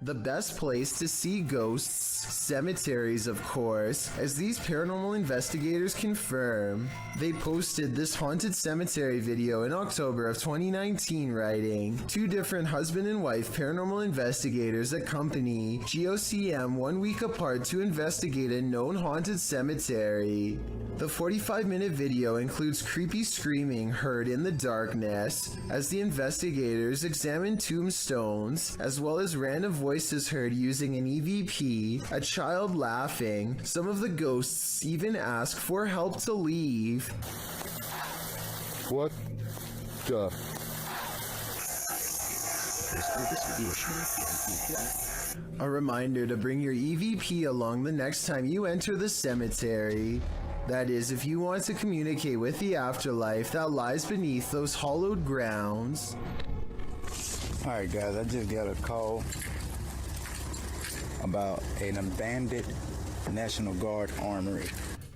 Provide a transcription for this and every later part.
The best place to see ghosts, cemeteries of course, as these paranormal investigators confirm. They posted this haunted cemetery video in October of 2019 writing, 2 different husband and wife paranormal investigators accompany GOCM 1 week apart to investigate a known haunted cemetery. The 45-minute video includes creepy screaming heard in the darkness as the investigators examine tombstones, as well as random voices heard using an EVP, a child laughing. Some of the ghosts even ask for help to leave. What the? A reminder to bring your EVP along the next time you enter the cemetery. That is, if you want to communicate with the afterlife that lies beneath those hollowed grounds. Alright guys, I just got a call about an abandoned National Guard armory.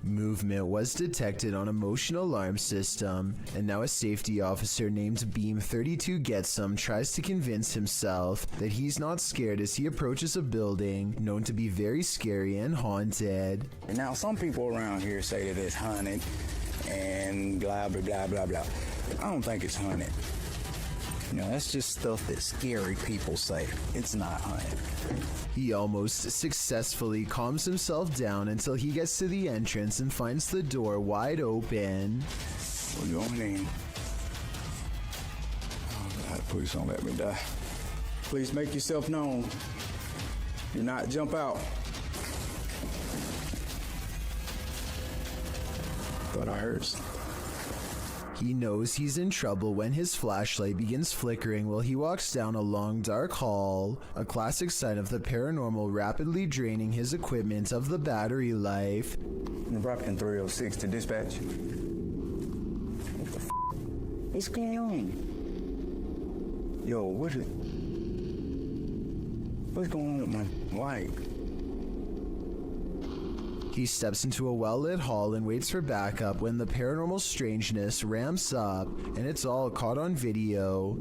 Movement was detected on a motion alarm system, and now a safety officer named Beam 32 Getsum tries to convince himself that he's not scared as he approaches a building known to be very scary and haunted. And now some people around here say that it's haunted and blah blah blah blah blah. I don't think it's haunted. You know, that's just stuff that scary people say. It's not haunted. He almost successfully calms himself down until he gets to the entrance and finds the door wide open. We're going in. Oh God, please don't let me die. Please make yourself known. Do not jump out. Thought I heard something. He knows he's in trouble when his flashlight begins flickering while he walks down a long dark hall, a classic sign of the paranormal rapidly draining his equipment of the battery life. Nebraska 306 to dispatch. What the f*** is going on? Yo, what's going on with my light? He steps into a well-lit hall and waits for backup when the paranormal strangeness ramps up, and it's all caught on video.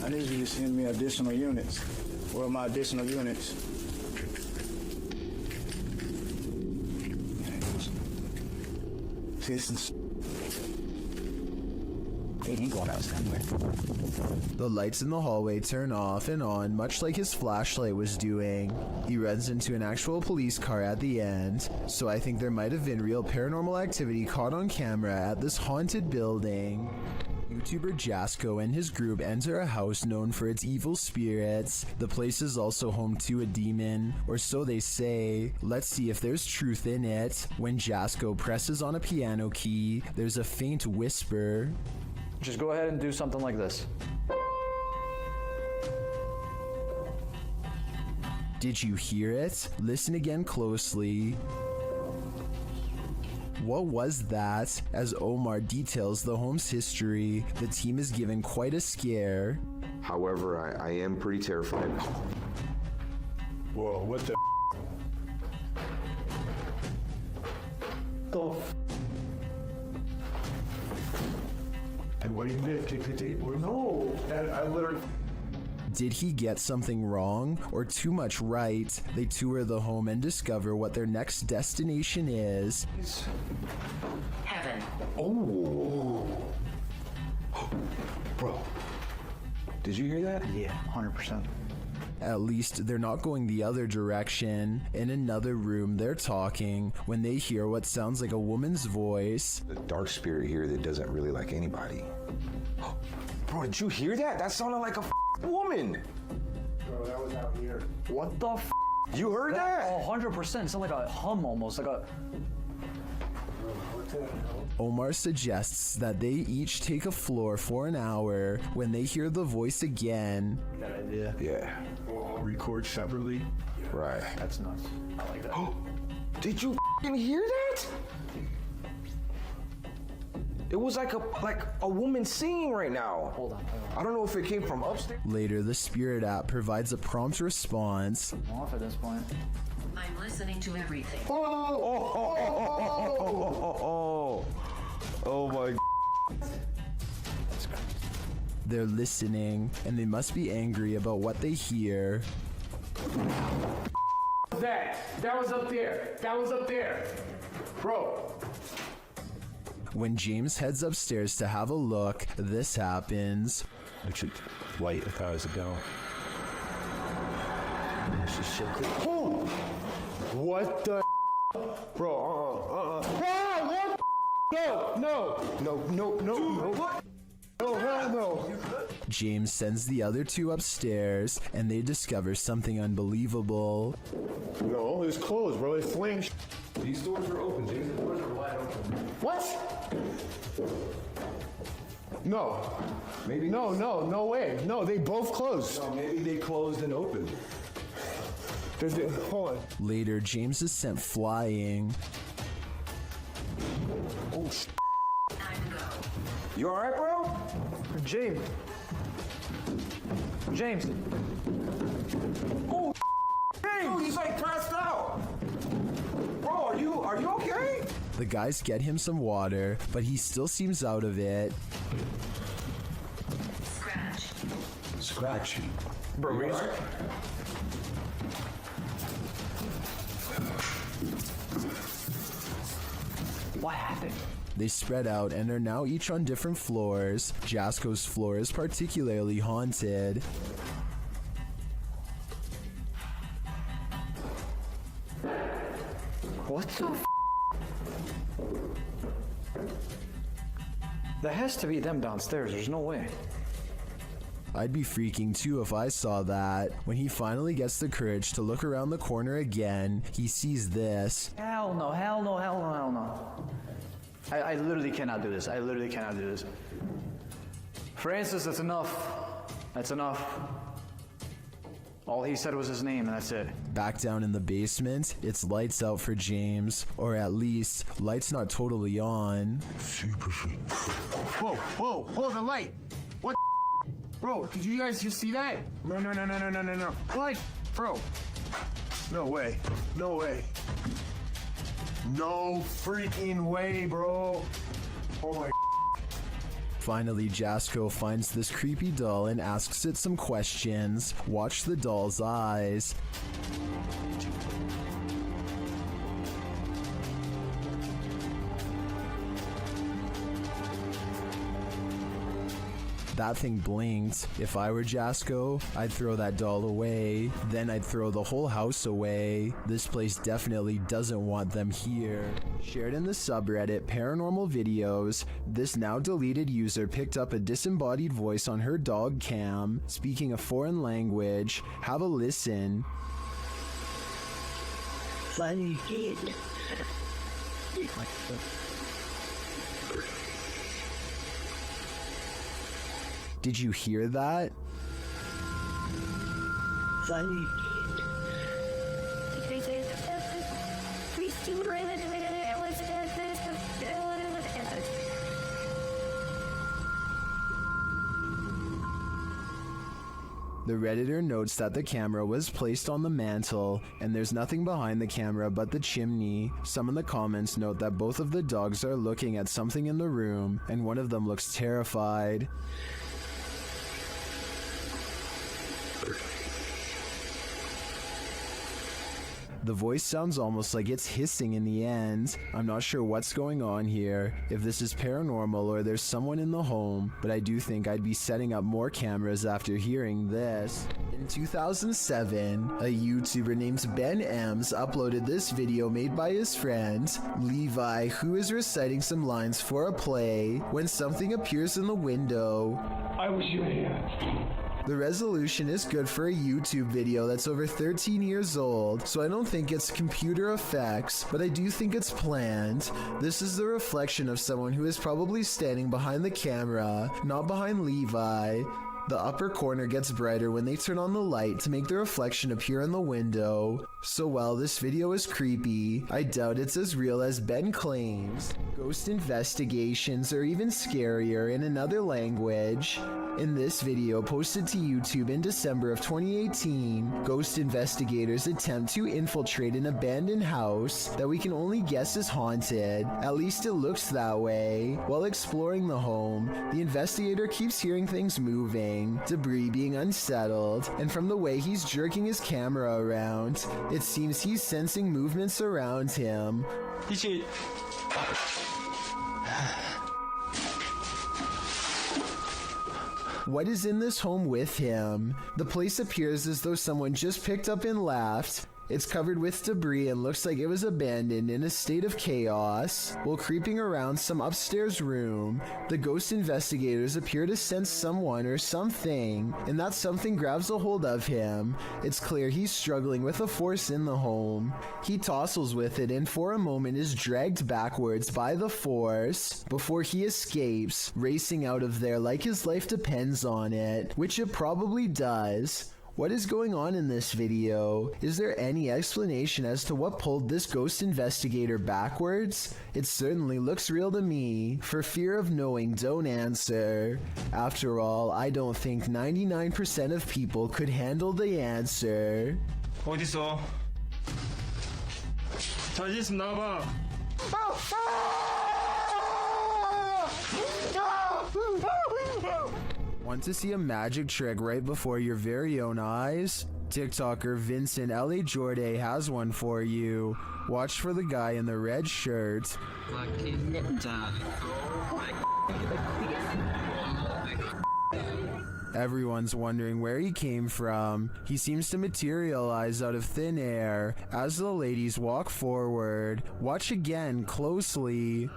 I need you to send me additional units. Where are my additional units? Citizens. He ain't going out somewhere. The lights in the hallway turn off and on, much like his flashlight was doing. He runs into an actual police car at the end, so I think there might have been real paranormal activity caught on camera at this haunted building. YouTuber Jasko and his group enter a house known for its evil spirits. The place is also home to a demon, or so they say. Let's see if there's truth in it. When Jasko presses on a piano key, there's a faint whisper. Just go ahead and do something like this. Did you hear it? Listen again closely. What was that? As Omar details the home's history, the team is given quite a scare. However, I am pretty terrified. Whoa, what the? And what do you did? No, I literally. Did he get something wrong or too much right? They tour the home and discover what their next destination is. Heaven. Oh. Bro. Did you hear that? Yeah, 100%. At least they're not going the other direction. In another room, they're talking when they hear what sounds like a woman's voice. The dark spirit here that doesn't really like anybody. Bro, did you hear that? That sounded like a woman. Bro, that was out here. What the f***? You heard that? 100%. It sounded like a hum almost, like a... Omar suggests that they each take a floor for an hour when they hear the voice again. That idea. Yeah. Record separately. Right. That's nuts. I like that. Did you f***ing hear that? It was like a woman singing right now. Hold on. I don't know if it came from upstairs. Later, the Spirit app provides a prompt response. I'm off at this point. I'm listening to everything. Oh my. They're listening, and they must be angry about what they hear. was that? That was up there. That was up there. Bro. When James heads upstairs to have a look, this happens. It should light 1,000 down. Oh! What the bro? What? No, hell no. James sends the other two upstairs, and they discover something unbelievable. No, it's closed, bro. It's flaying. These doors are open, James. The doors are wide open. What? No. Maybe. No way. No, they both closed. No, maybe they closed and opened. Hold on. Later, James is sent flying. Oh, Time to go. You alright, bro? James. Oh, dude, he's like passed out. Bro, are you okay? The guys get him some water, but he still seems out of it. Scratch. Bro, you alright? What happened? They spread out and are now each on different floors. Jasko's floor is particularly haunted. What the f? That has to be them downstairs. There's no way. I'd be freaking too if I saw that. When he finally gets the courage to look around the corner again, he sees this. Hell no. I literally cannot do this. Francis, that's enough. That's enough. All he said was his name, and that's it. Back down in the basement, it's lights out for James. Or at least, lights not totally on. Whoa, the light. What? Bro, did you guys just see that? No. What? Bro. No way. No freaking way, bro. Oh my. Finally, Jasko finds this creepy doll and asks it some questions. Watch the doll's eyes. That thing blinked. If I were Jasko, I'd throw that doll away. Then I'd throw the whole house away. This place definitely doesn't want them here. Shared in the subreddit Paranormal Videos, this now deleted user picked up a disembodied voice on her dog cam, speaking a foreign language. Have a listen. Funny kid. Did you hear that? Funny The Redditor notes that the camera was placed on the mantle, and there's nothing behind the camera but the chimney. Some in the comments note that both of the dogs are looking at something in the room, and one of them looks terrified. The voice sounds almost like it's hissing in the end. I'm not sure what's going on here, if this is paranormal or there's someone in the home, but I do think I'd be setting up more cameras after hearing this. In 2007, a YouTuber named Ben Ems uploaded this video made by his friend, Levi, who is reciting some lines for a play when something appears in the window. I was your hand. The resolution is good for a YouTube video that's over 13 years old, so I don't think it's computer effects, but I do think it's planned. This is the reflection of someone who is probably standing behind the camera, not behind Levi. The upper corner gets brighter when they turn on the light to make the reflection appear in the window. So while this video is creepy, I doubt it's as real as Ben claims. Ghost investigations are even scarier in another language. In this video posted to YouTube in December of 2018, ghost investigators attempt to infiltrate an abandoned house that we can only guess is haunted. At least it looks that way. While exploring the home, the investigator keeps hearing things moving, debris being unsettled, and from the way he's jerking his camera around, it seems he's sensing movements around him. What is in this home with him? The place appears as though someone just picked up and left. It's covered with debris and looks like it was abandoned in a state of chaos. While creeping around some upstairs room, the ghost investigators appear to sense someone or something, and that something grabs a hold of him. It's clear he's struggling with a force in the home. He tussles with it and for a moment is dragged backwards by the force before he escapes, racing out of there like his life depends on it, which it probably does. What is going on in this video? Is there any explanation as to what pulled this ghost investigator backwards? It certainly looks real to me. For fear of knowing, don't answer. After all, I don't think 99% of people could handle the answer. 어딨어? 잘 있으면 나와봐. Want to see a magic trick right before your very own eyes? TikToker Vincent L.A. Jordan has one for you. Watch for the guy in the red shirt. Everyone's wondering where he came from. He seems to materialize out of thin air as the ladies walk forward. Watch again closely.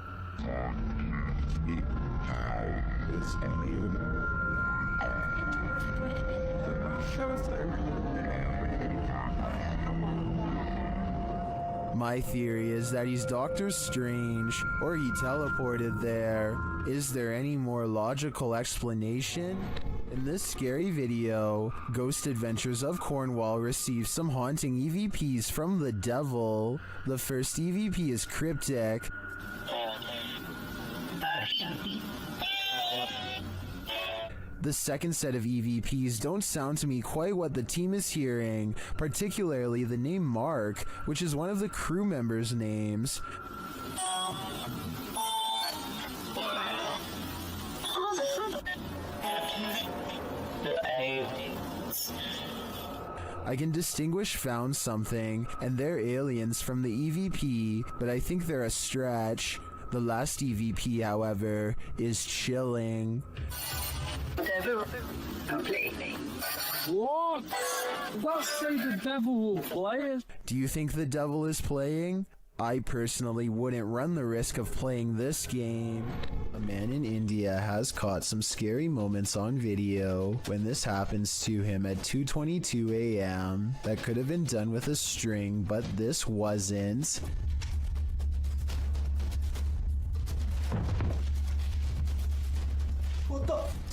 My theory is that he's Doctor Strange, or he teleported there. Is there any more logical explanation? In this scary video, Ghost Adventures of Cornwall receives some haunting EVPs from the devil. The first EVP is cryptic. The second set of EVPs don't sound to me quite what the team is hearing, particularly the name Mark, which is one of the crew members' names. I can distinguish found something and they're aliens from the EVP, but I think they're a stretch. The last EVP, however, is chilling. What? Well, say the devil will play it. Do you think the devil is playing? I personally wouldn't run the risk of playing this game. A man in India has caught some scary moments on video when this happens to him at 2:22 a.m. That could have been done with a string, but this wasn't.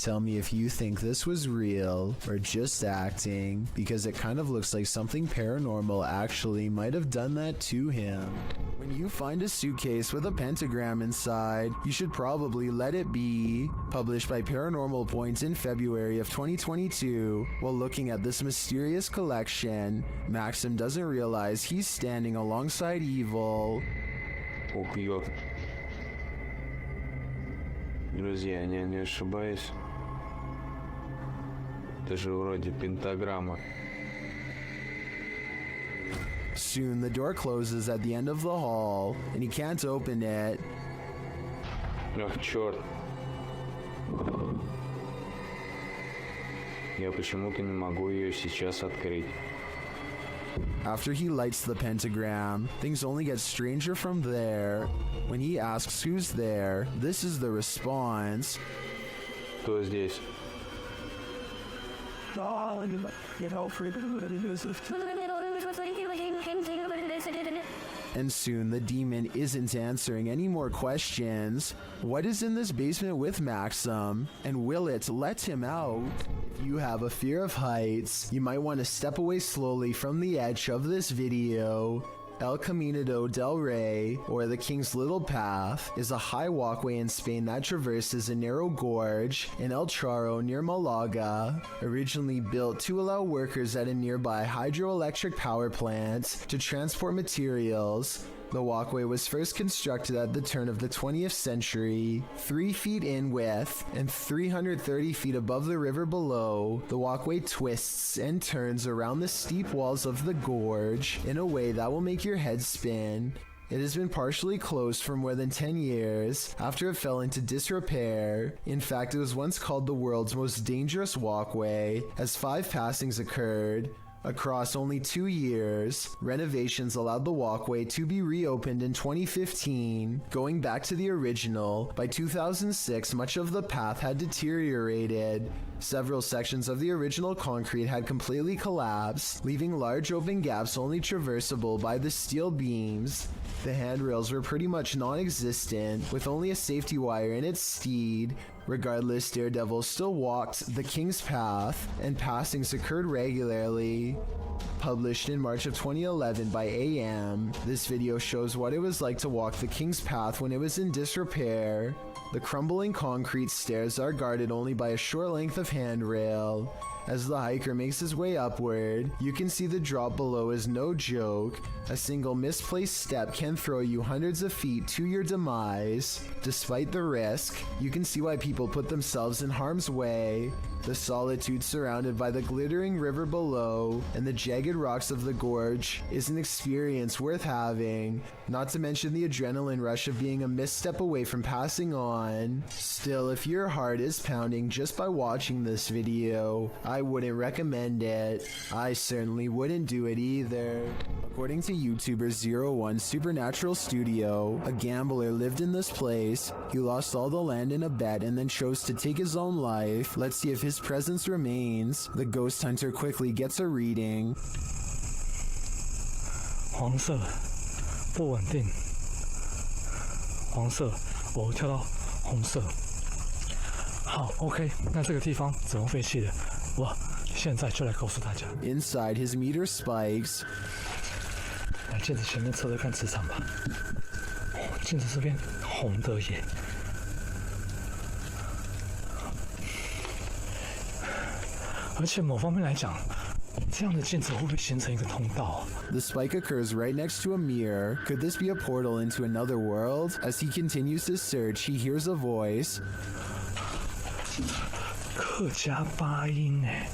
Tell me if you think this was real or just acting, because it kind of looks like something paranormal actually might have done that to him. When you find a suitcase with a pentagram inside, you should probably let it be. Published by Paranormal Points in February of 2022. While looking at this mysterious collection, Maxim doesn't realize he's standing alongside evil. Убьет. Друзья, я не ошибаюсь. Это же вроде пентаграмма. Soon the door closes at the end of the hall, and he can't open it. Ах, черт. Я почему-то не могу ее сейчас открыть. After he lights the pentagram, things only get stranger from there. When he asks who's there, this is the response. Кто здесь? And soon the demon isn't answering any more questions. What is in this basement with Maxim? And will it let him out? If you have a fear of heights, you might want to step away slowly from the edge of this video. El Camino del Rey, or the King's Little Path, is a high walkway in Spain that traverses a narrow gorge in El Charro near Malaga. Originally built to allow workers at a nearby hydroelectric power plant to transport materials, the walkway was first constructed at the turn of the 20th century. 3 feet in width and 330 feet above the river below, the walkway twists and turns around the steep walls of the gorge in a way that will make your head spin. It has been partially closed for more than 10 years after it fell into disrepair. In fact, it was once called the world's most dangerous walkway, as 5 passings occurred. Across only 2 years, renovations allowed the walkway to be reopened in 2015. Going back to the original, by 2006, much of the path had deteriorated. Several sections of the original concrete had completely collapsed, leaving large open gaps only traversable by the steel beams. The handrails were pretty much non-existent, with only a safety wire in its stead. Regardless, daredevils still walked the King's Path, and passings occurred regularly. Published in March of 2011 by AM, this video shows what it was like to walk the King's Path when it was in disrepair. The crumbling concrete stairs are guarded only by a short length of handrail. As the hiker makes his way upward, you can see the drop below is no joke. A single misplaced step can throw you hundreds of feet to your demise. Despite the risk, you can see why people put themselves in harm's way. The solitude surrounded by the glittering river below and the jagged rocks of the gorge is an experience worth having, not to mention the adrenaline rush of being a misstep away from passing on. Still, if your heart is pounding just by watching this video, I wouldn't recommend it. I certainly wouldn't do it either. According to YouTuber 01 Supernatural Studio, a gambler lived in this place. He lost all the land in a bet and then chose to take his own life. Let's see if his presence remains. The ghost hunter quickly gets a reading. 黄色不稳定，黄色我跳到红色。好 ，OK， 那这个地方怎么废弃的？我现在就来告诉大家。 Inside, his meter spikes. 来镜子前面测测看磁场吧。镜子这边红的耶。而且某方面来讲，这样的镜子会不会形成一个通道啊？ The spike occurs right next to a mirror. Could this be a portal into another world? As he continues to search, he hears a voice. 客家发音哎。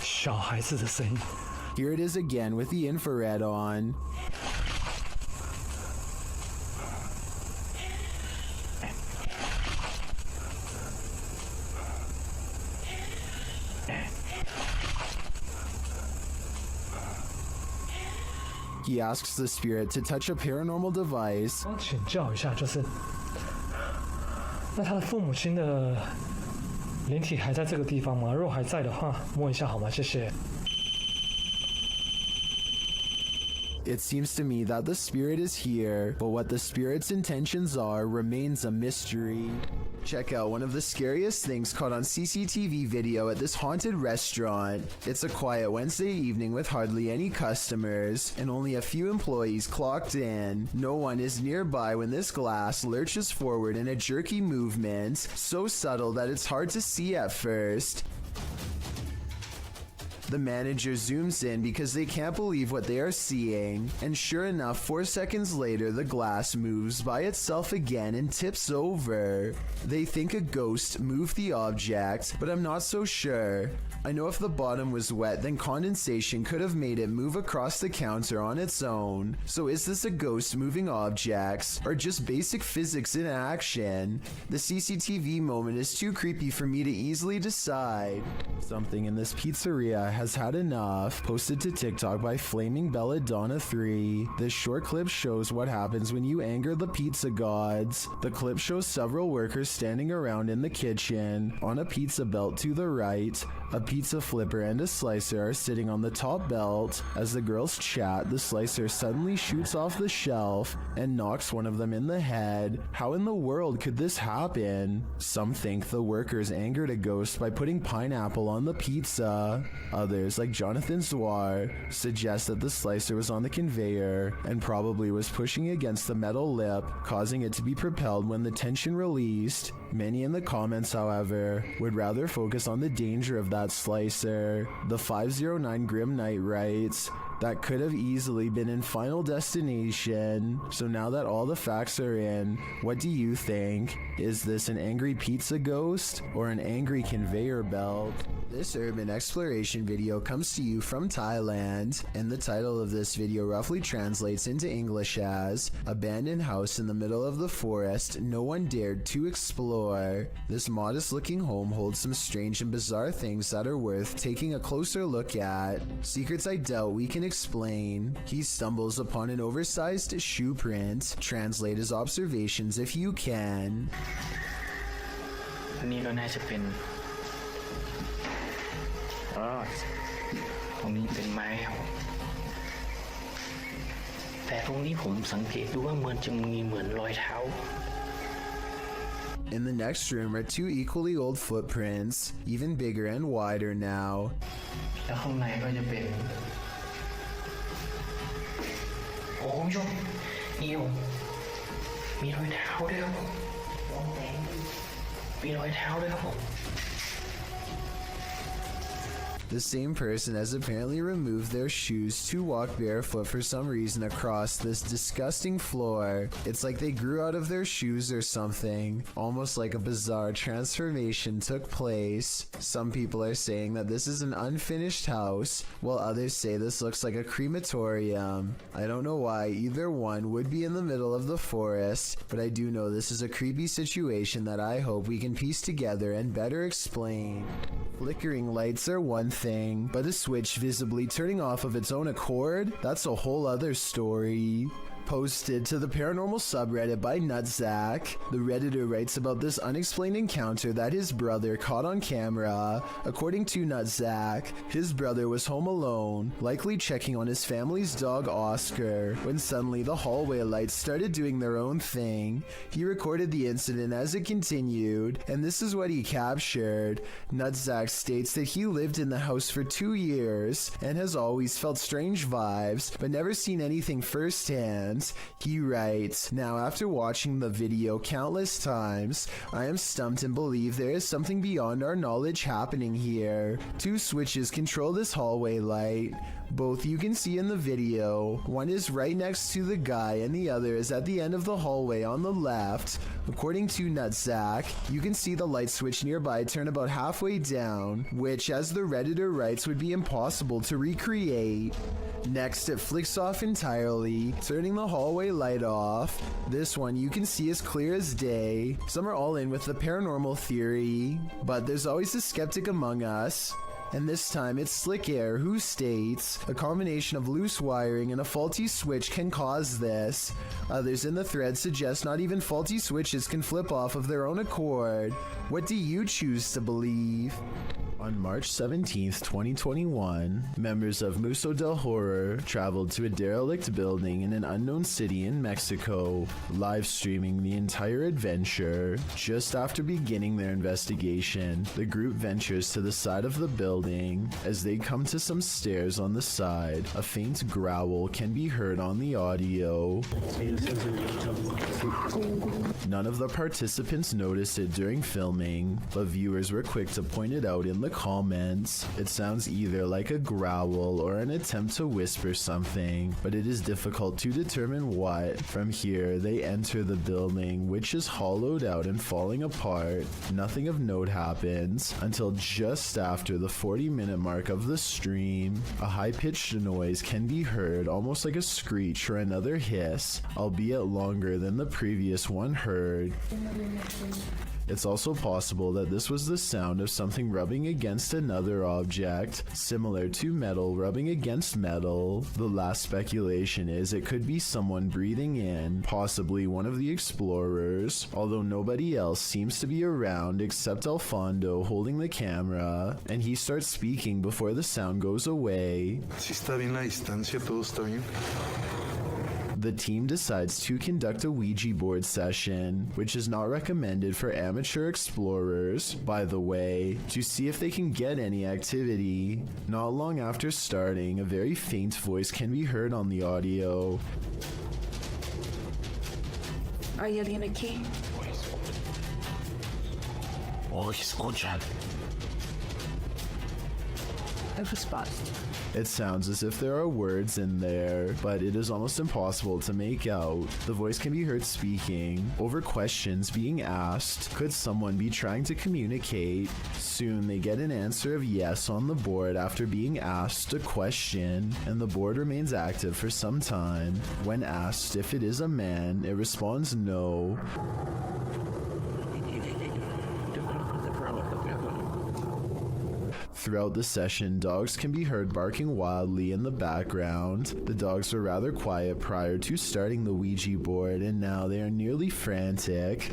小孩子的声音。 Here it is again with the infrared on. He asks the spirit to touch a paranormal device. 我请教一下，就是那他的父母亲的灵体还在这个地方吗？如果还在的话，摸一下好吗？谢谢。 It seems to me that the spirit is here, but what the spirit's intentions are remains a mystery. Check out one of the scariest things caught on CCTV video at this haunted restaurant. It's a quiet Wednesday evening with hardly any customers and only a few employees clocked in. No one is nearby when this glass lurches forward in a jerky movement, so subtle that it's hard to see at first. The manager zooms in because they can't believe what they are seeing, and sure enough, 4 seconds later, the glass moves by itself again and tips over. They think a ghost moved the object, but I'm not so sure. I know if the bottom was wet, then condensation could have made it move across the counter on its own. So is this a ghost moving objects, or just basic physics in action? The CCTV moment is too creepy for me to easily decide. Something in this pizzeria has has had enough, posted to TikTok by Flaming Belladonna3. This short clip shows what happens when you anger the pizza gods. The clip shows several workers standing around in the kitchen. On a pizza belt to the right, a pizza flipper and a slicer are sitting on the top belt. As the girls chat, the slicer suddenly shoots off the shelf and knocks one of them in the head. How in the world could this happen? Some think the workers angered a ghost by putting pineapple on the pizza. Others, like Jonathan Zwar, suggest that the slicer was on the conveyor and probably was pushing against the metal lip, causing it to be propelled when the tension released. Many in the comments, however, would rather focus on the danger of that slicer. The 509 Grim Knight writes, "That could have easily been in Final Destination." So now that all the facts are in, what do you think? Is this an angry pizza ghost or an angry conveyor belt? This urban exploration video comes to you from Thailand, and the title of this video roughly translates into English as "Abandoned House in the Middle of the Forest No One Dared to Explore." This modest looking home holds some strange and bizarre things that are worth taking a closer look at. Secrets I doubt we can explain. He stumbles upon an oversized shoe print. Translate his observations if you can. นี่ก็น่าจะเป็นตรงนี้เป็นไม้ครับแต่ตรงนี้ผมสังเกตดูว่าเหมือนจะมีเหมือนรอยเท้า In the next room are two equally old footprints, even bigger and wider now. แล้วข้างในก็จะเป็นโอ้คุณผู้ชมนี่ผมมีรอยเท้าด้วยครับผมมีรอยเท้าด้วยครับผม The same person has apparently removed their shoes to walk barefoot for some reason across this disgusting floor. It's like they grew out of their shoes or something. Almost like a bizarre transformation took place. Some people are saying that this is an unfinished house, while others say this looks like a crematorium. I don't know why either one would be in the middle of the forest, but I do know this is a creepy situation that I hope we can piece together and better explain. Flickering lights are one thing, but a switch visibly turning off of its own accord? That's a whole other story. Posted to the paranormal subreddit by Nutzak, the Redditor writes about this unexplained encounter that his brother caught on camera. According to Nutzak, his brother was home alone, likely checking on his family's dog Oscar, when suddenly the hallway lights started doing their own thing. He recorded the incident as it continued, and this is what he captured. Nutzak states that he lived in the house for 2 years and has always felt strange vibes, but never seen anything firsthand. He writes, "Now after watching the video countless times, I am stumped and believe there is something beyond our knowledge happening here. 2 switches control this hallway light. Both you can see in the video. One is right next to the guy and the other is at the end of the hallway on the left. According to Nutzak, you can see the light switch nearby turn about halfway down, which, as the Redditor writes, would be impossible to recreate. Next, it flicks off entirely, turning the hallway light off. This one you can see as clear as day. Some are all in with the paranormal theory, but there's always a skeptic among us. And this time it's Slick Air who states a combination of loose wiring and a faulty switch can cause this. Others in the thread suggest not even faulty switches can flip off of their own accord. What do you choose to believe?" On March 17th, 2021, members of Museo del Horror traveled to a derelict building in an unknown city in Mexico, live streaming the entire adventure. Just after beginning their investigation, the group ventures to the side of the building. As they come to some stairs on the side, a faint growl can be heard on the audio. None of the participants noticed it during filming, but viewers were quick to point it out in the comments. It sounds either like a growl or an attempt to whisper something, but it is difficult to determine what. From here, they enter the building, which is hollowed out and falling apart. Nothing of note happens until just after the 40-minute mark of the stream. A high-pitched noise can be heard, almost like a screech or another hiss, albeit longer than the previous one heard. It's also possible that this was the sound of something rubbing against another object, similar to metal rubbing against metal. The last speculation is it could be someone breathing in, possibly one of the explorers, although nobody else seems to be around except Alfondo holding the camera, and he starts speaking before the sound goes away. Si está bien la distancia, todo está bien. The team decides to conduct a Ouija board session, which is not recommended for amateur explorers, by the way, to see if they can get any activity. Not long after starting, a very faint voice can be heard on the audio. ¿Hay alguien aquí? Escuchan. A response. It sounds as if there are words in there, but it is almost impossible to make out. The voice can be heard speaking over questions being asked. Could someone be trying to communicate? Soon they get an answer of yes on the board after being asked a question, and the board remains active for some time. When asked if it is a man, it responds no. Throughout the session, dogs can be heard barking wildly in the background. The dogs were rather quiet prior to starting the Ouija board, and now they are nearly frantic.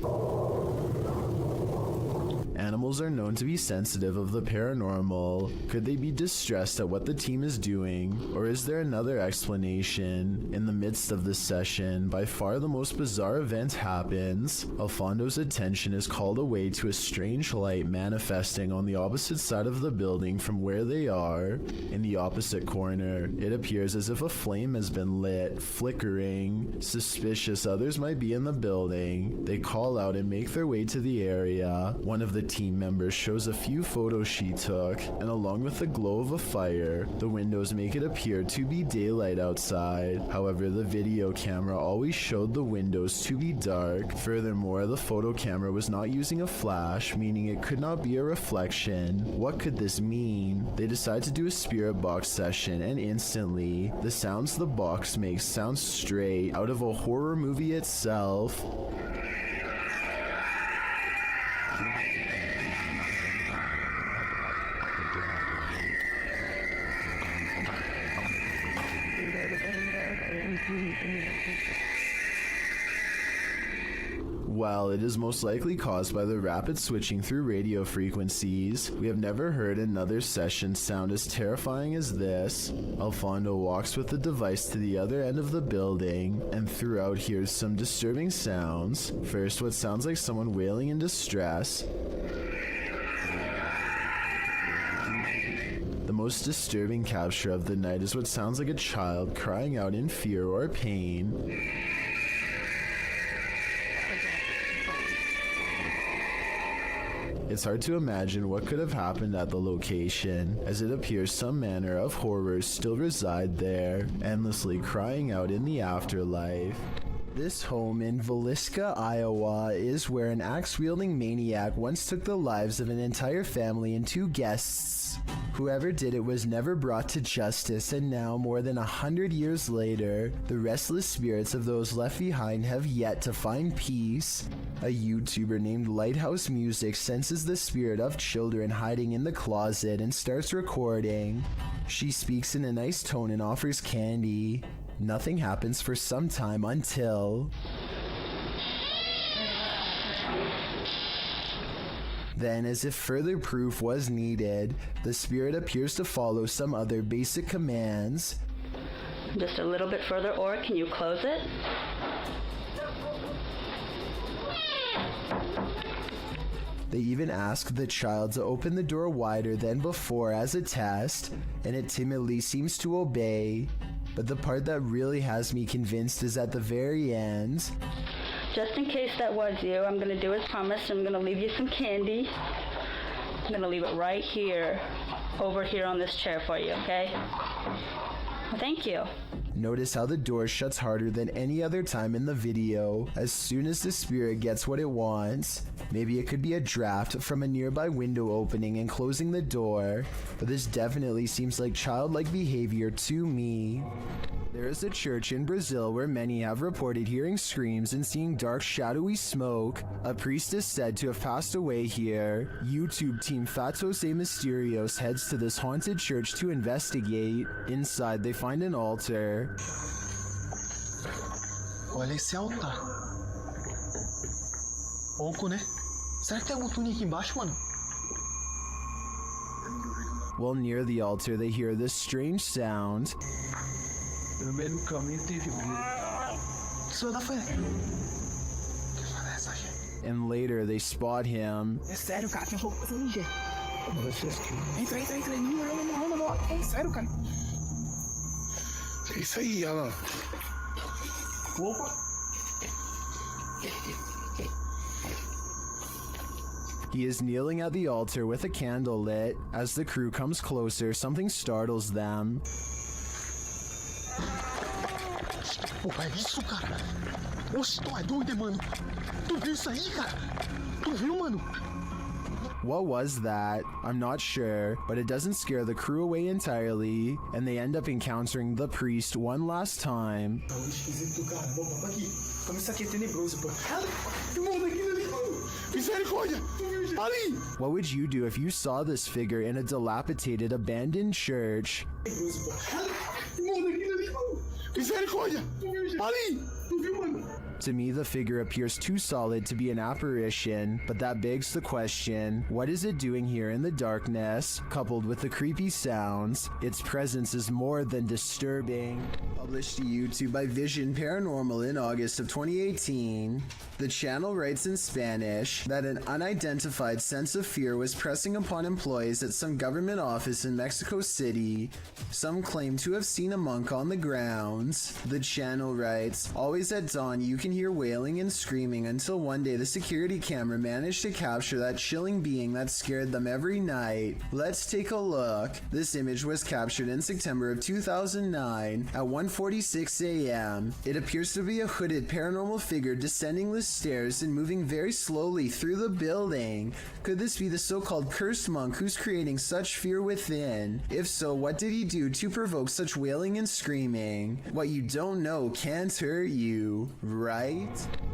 Animals are known to be sensitive of the paranormal. Could they be distressed at what the team is doing? Or is there another explanation? In the midst of this session, by far the most bizarre event happens. Alfondo's attention is called away to a strange light manifesting on the opposite side of the building from where they are. In the opposite corner, it appears as if a flame has been lit, flickering. Suspicious others might be in the building. They call out and make their way to the area. One of the team members shows a few photos she took, and along with the glow of a fire, the windows make it appear to be daylight outside. However, the video camera always showed the windows to be dark. Furthermore, the photo camera was not using a flash, meaning it could not be a reflection. What could this mean? They decide to do a spirit box session, and instantly, the sounds the box makes sound straight out of a horror movie itself. While it is most likely caused by the rapid switching through radio frequencies, we have never heard another session sound as terrifying as this. Alfondo walks with the device to the other end of the building, and throughout hears some disturbing sounds. First, what sounds like someone wailing in distress. The most disturbing capture of the night is what sounds like a child crying out in fear or pain. It's hard to imagine what could have happened at the location, as it appears some manner of horrors still reside there, endlessly crying out in the afterlife. This home in Valisca, Iowa, is where an axe-wielding maniac once took the lives of an entire family and 2 guests. Whoever did it was never brought to justice, and now, more than 100 years later, the restless spirits of those left behind have yet to find peace. A YouTuber named Lighthouse Music senses the spirit of children hiding in the closet and starts recording. She speaks in a nice tone and offers candy. Nothing happens for some time until... Then, as if further proof was needed, the spirit appears to follow some other basic commands. Just a little bit further, or can you close it? They even ask the child to open the door wider than before as a test, and it timidly seems to obey. But the part that really has me convinced is at the very end. Just in case that was you, I'm going to do as promised. I'm going to leave you some candy. I'm going to leave it right here, over here on this chair for you, okay? Well, thank you. Notice how the door shuts harder than any other time in the video as soon as the spirit gets what it wants. Maybe it could be a draft from a nearby window opening and closing the door, but this definitely seems like childlike behavior to me. There is a church in Brazil where many have reported hearing screams and seeing dark shadowy smoke. A priest is said to have passed away here. YouTube team Fatos e Mysterios heads to this haunted church to investigate. Inside they find an altar. Olha esse altar. Oco, né? Será que tem algum túnel aqui embaixo, mano? While near the altar they hear this strange sound. No meio do caminho teve Isso da fé. And later they spot him. É sério, cara, tem roupa pra ninja. Entra. Não. É sério, cara. É isso aí, olha lá. Opa. He is kneeling at the altar with a candle lit. As the crew comes closer, something startles them. Porra, é isso, cara? Oxe, tu é doido, mano? Tu viu isso aí, cara? Tu viu, mano? What was that? I'm not sure, but it doesn't scare the crew away entirely, and they end up encountering the priest one last time. Tá esquisito, cara. Vamos aqui. Como isso aqui é tenebroso, pô. Que mundo aqui ali, mano. Misericórdia. Ali. What would you do if you saw this figure in a dilapidated, abandoned church? Tenebroso, pô. Que mundo aqui ali, mano. Misericórdia. Ali. Tu viu, mano? To me, the figure appears too solid to be an apparition, but that begs the question, what is it doing here in the darkness? Coupled with the creepy sounds, its presence is more than disturbing. Published to YouTube by Vision Paranormal in August of 2018, the channel writes in Spanish that an unidentified sense of fear was pressing upon employees at some government office in Mexico City. Some claim to have seen a monk on the grounds. The channel writes, always at dawn you can hear wailing and screaming until one day the security camera managed to capture that chilling being that scared them every night. Let's take a look. This image was captured in September of 2009 at 1:46 a.m. It appears to be a hooded paranormal figure descending the stairs and moving very slowly through the building. Could this be the so-called cursed monk who's creating such fear within? If so, what did he do to provoke such wailing and screaming? What you don't know can't hurt you, right?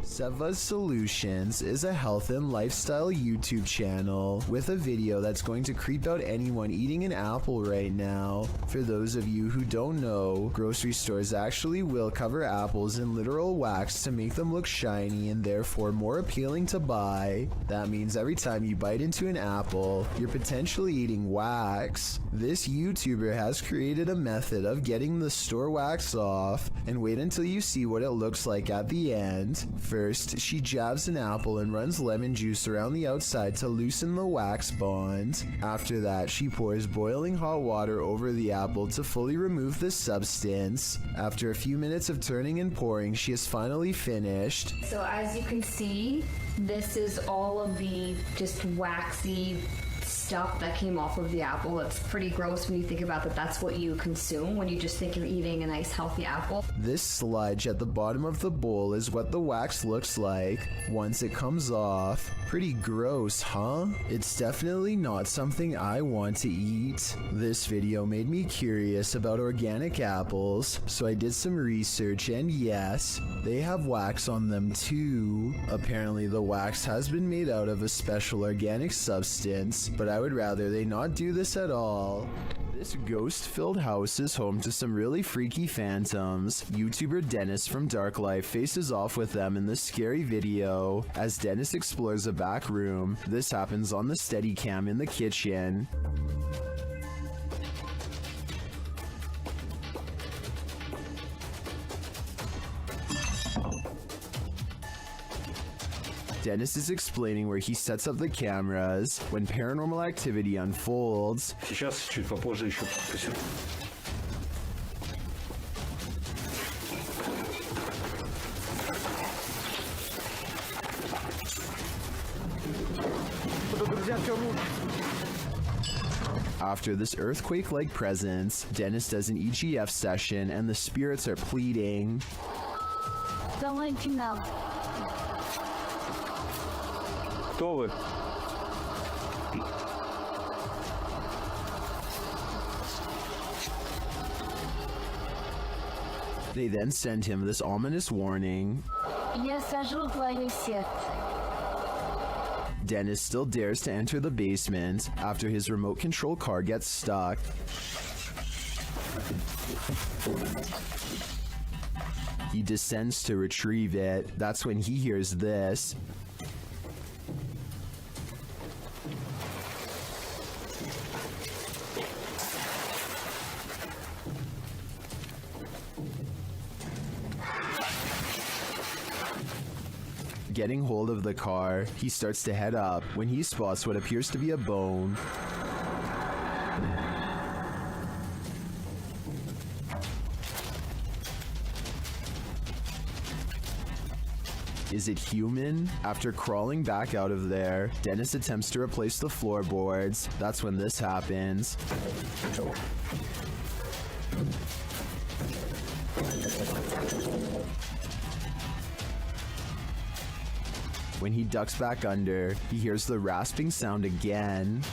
Seva's Solutions is a health and lifestyle YouTube channel with a video that's going to creep out anyone eating an apple right now. For those of you who don't know, grocery stores actually will cover apples in literal wax to make them look shiny and therefore more appealing to buy. That means every time you bite into an apple, you're potentially eating wax. This YouTuber has created a method of getting the store wax off, and wait until you see what it looks like at the end. First, she jabs an apple and runs lemon juice around the outside to loosen the wax bond. After that, she pours boiling hot water over the apple to fully remove the substance. After a few minutes of turning and pouring, she is finally finished. So as you can see, this is all of the just waxy stuff that came off of the apple. It's pretty gross when you think about that. That's what you consume when you just think you're eating a nice healthy apple. This sludge at the bottom of the bowl is what the wax looks like once it comes off. Pretty gross, huh? It's definitely not something I want to eat. This video made me curious about organic apples, so I did some research, and yes, they have wax on them too. Apparently the wax has been made out of a special organic substance, but I would rather they not do this at all. This ghost-filled house is home to some really freaky phantoms. YouTuber Dennis from Dark Life faces off with them in this scary video. As Dennis explores a back room, this happens on the Steadicam in the kitchen. Dennis is explaining where he sets up the cameras when paranormal activity unfolds. Сейчас чуть попозже еще покажу. Друзья, все лучше. After this earthquake-like presence, Dennis does an EGF session and the spirits are pleading. Don't let you know. Кто вы? They then send him this ominous warning. Я сожру твою сеть. Dennis still dares to enter the basement after his remote control car gets stuck. He descends to retrieve it. That's when he hears this. Getting hold of the car, he starts to head up when he spots what appears to be a bone. Is it human? After crawling back out of there, Dennis attempts to replace the floorboards. That's when this happens. When he ducks back under, he hears the rasping sound again.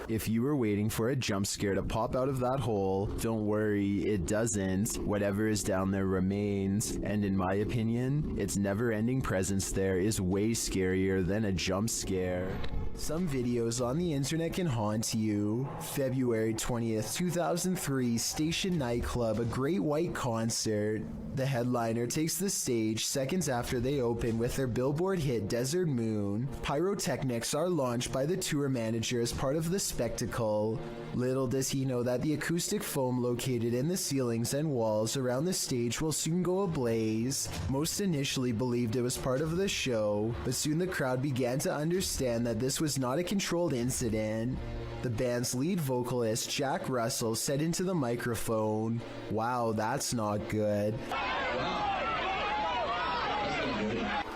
If you were waiting for a jump scare to pop out of that hole, don't worry, it doesn't. Whatever is down there remains, and in my opinion, its never-ending presence there is way scarier than a jump scare. Some videos on the internet can haunt you. February 20th, 2003, Station Nightclub, a great white concert. The headliner takes the stage seconds after they open with their Billboard hit Desert Moon. Pyrotechnics are launched by the tour manager as part of the spectacle. Little does he know that the acoustic foam located in the ceilings and walls around the stage will soon go ablaze. Most initially believed it was part of the show, but soon the crowd began to understand that this was not a controlled incident. The band's lead vocalist, Jack Russell, said into the microphone, "Wow, that's not good."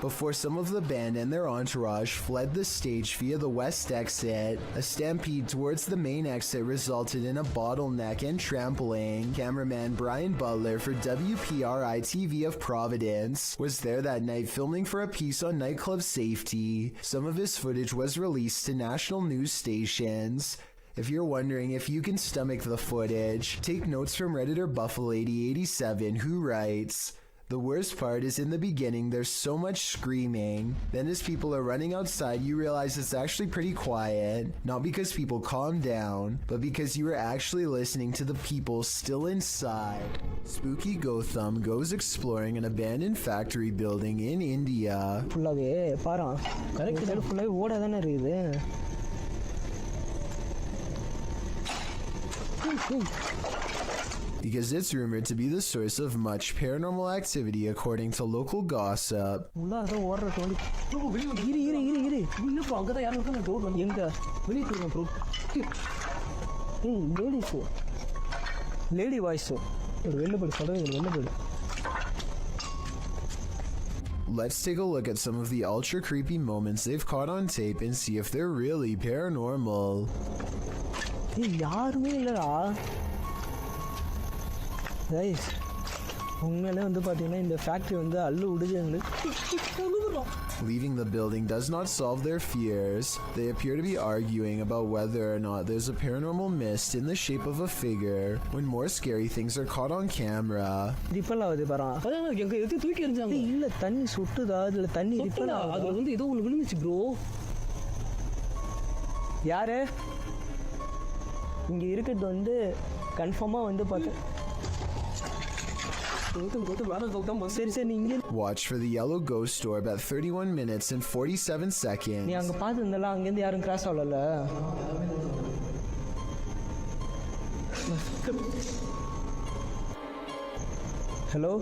Before some of the band and their entourage fled the stage via the west exit, a stampede towards the main exit resulted in a bottleneck and trampling. Cameraman Brian Butler for WPRI-TV of Providence was there that night filming for a piece on nightclub safety. Some of his footage was released to national news stations. If you're wondering if you can stomach the footage, take notes from Redditor Buffalady87, who writes, "The worst part is in the beginning there's so much screaming. Then as people are running outside you realize it's actually pretty quiet. Not because people calm down, but because you are actually listening to the people still inside." Spooky Gotham goes exploring an abandoned factory building in India. Because it's rumored to be the source of much paranormal activity according to local gossip. Let's take a look at some of the ultra creepy moments they've caught on tape and see if they're really paranormal. Guys, leaving the building does not solve their fears. They appear to be arguing about whether or not there's a paranormal mist in the shape of a figure when more scary things are caught on camera. Watch for the yellow ghost orb at 31 minutes and 47 seconds. Hello?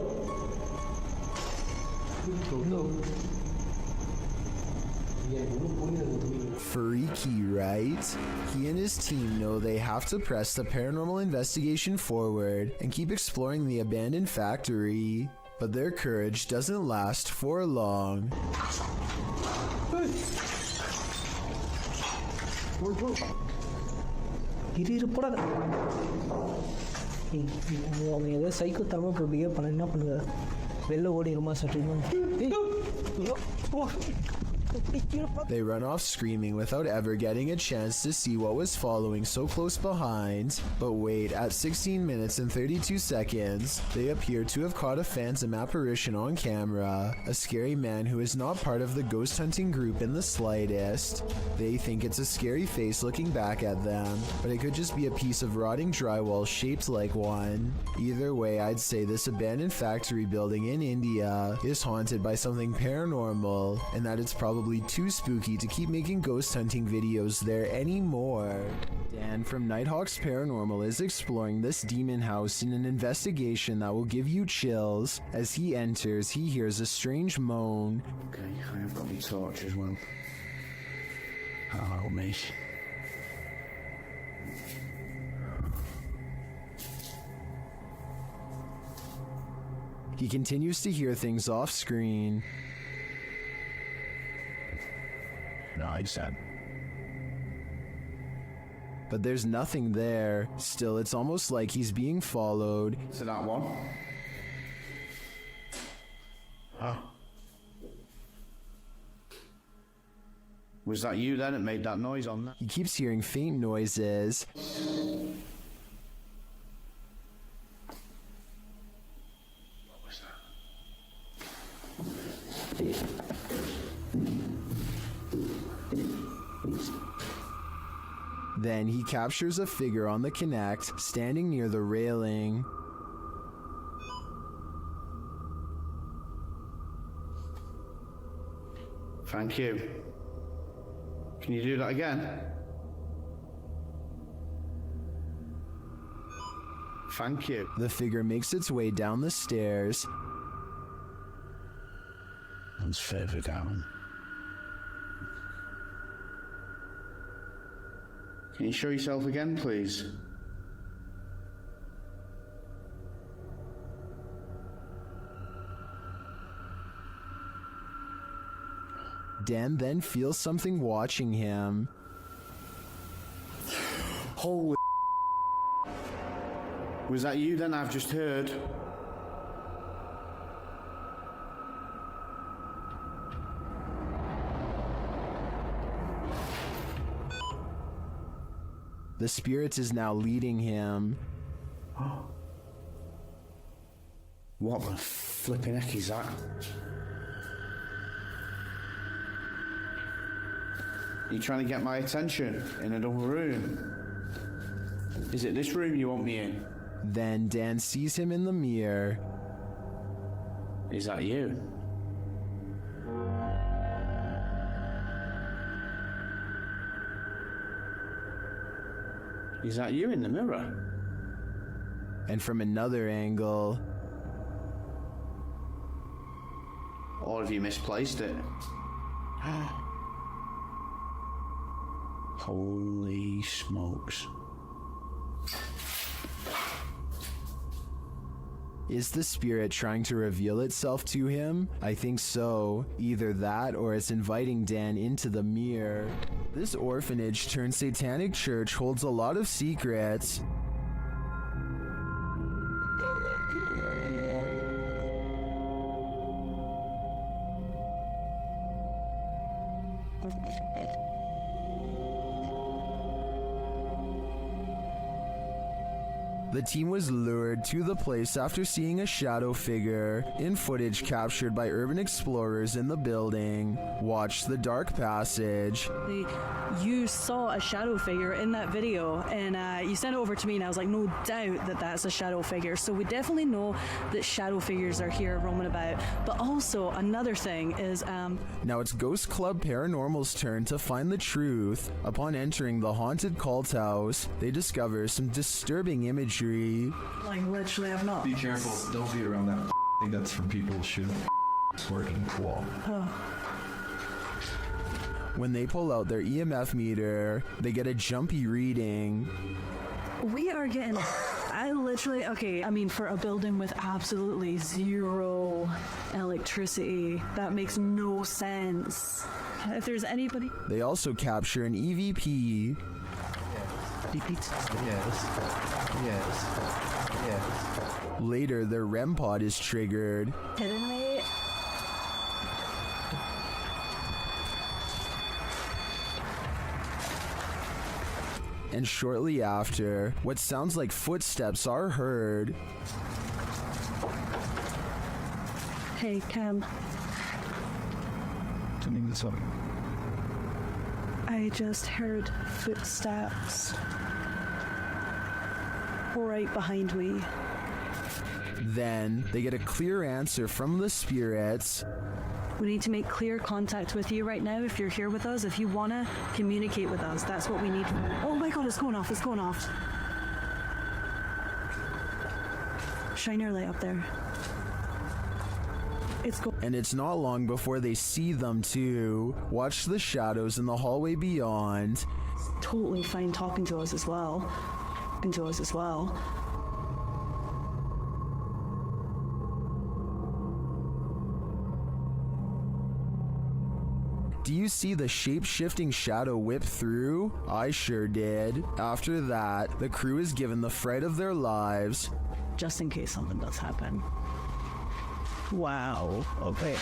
Freaky, right? He and his team know they have to press the paranormal investigation forward and keep exploring the abandoned factory. But their courage doesn't last for long. Psycho தரமா இப்போ behave பண்ண என்ன பண்ணுங்க வெளில ஓடிடுமா சட்டு They run off screaming without ever getting a chance to see what was following so close behind. But wait, at 16 minutes and 32 seconds, they appear to have caught a phantom apparition on camera, a scary man who is not part of the ghost hunting group in the slightest. They think it's a scary face looking back at them, but it could just be a piece of rotting drywall shaped like one. Either way, I'd say this abandoned factory building in India is haunted by something paranormal, and that it's probably too spooky to keep making ghost hunting videos there anymore. Dan from Nighthawk's Paranormal is exploring this demon house in an investigation that will give you chills. As he enters, he hears a strange moan. Okay, I have got my torch as well. Hello, mate. He continues to hear things off screen. Nice, son. But there's nothing there. Still, it's almost like he's being followed. So that one. Huh? Was that you then that made that noise on that? He keeps hearing faint noises. What was that? Then he captures a figure on the Connect, standing near the railing. Thank you. Can you do that again? Thank you. The figure makes its way down the stairs. And further down. Can you show yourself again, please? Dan then feels something watching him. Holy was that you then I've just heard? The spirit is now leading him. What the flipping heck is that? You trying to get my attention in another room? Is it this room you want me in? Then Dan sees him in the mirror. Is that you? Is that you in the mirror? And from another angle... Or have you misplaced it? Holy smokes. Is the spirit trying to reveal itself to him? I think so. Either that or it's inviting Dan into the mirror. This orphanage turned satanic church holds a lot of secrets. The team was lured to the place after seeing a shadow figure in footage captured by urban explorers in the building. Watch the dark passage. You saw a shadow figure in that video, and you sent it over to me, and I was like, no doubt that that's a shadow figure. So we definitely know that shadow figures are here roaming about. But also, another thing is... Now it's Ghost Club Paranormal's turn to find the truth. Upon entering the haunted cult house, they discover some disturbing imagery. Like, literally, I've not... Be careful, don't be around that thing. That's from people shooting working wall. When they pull out their EMF meter, they get a jumpy reading. We are getting, for a building with absolutely zero electricity, that makes no sense. If there's anybody... They also capture an EVP. Yes. Later, their REM pod is triggered. And shortly after, what sounds like footsteps are heard. Hey, Cam. I just heard footsteps right behind me. Then, they get a clear answer from the spirits. We need to make clear contact with you right now if you're here with us. If you want to communicate with us, that's what we need. Oh my god, it's going off, it's going off. Shine your light up there. And it's not long before they see them too. Watch the shadows in the hallway beyond. It's totally fine talking to us as well. Do you see the shape-shifting shadow whip through? I sure did. After that, the crew is given the fright of their lives. Just in case something does happen. Wow. Okay.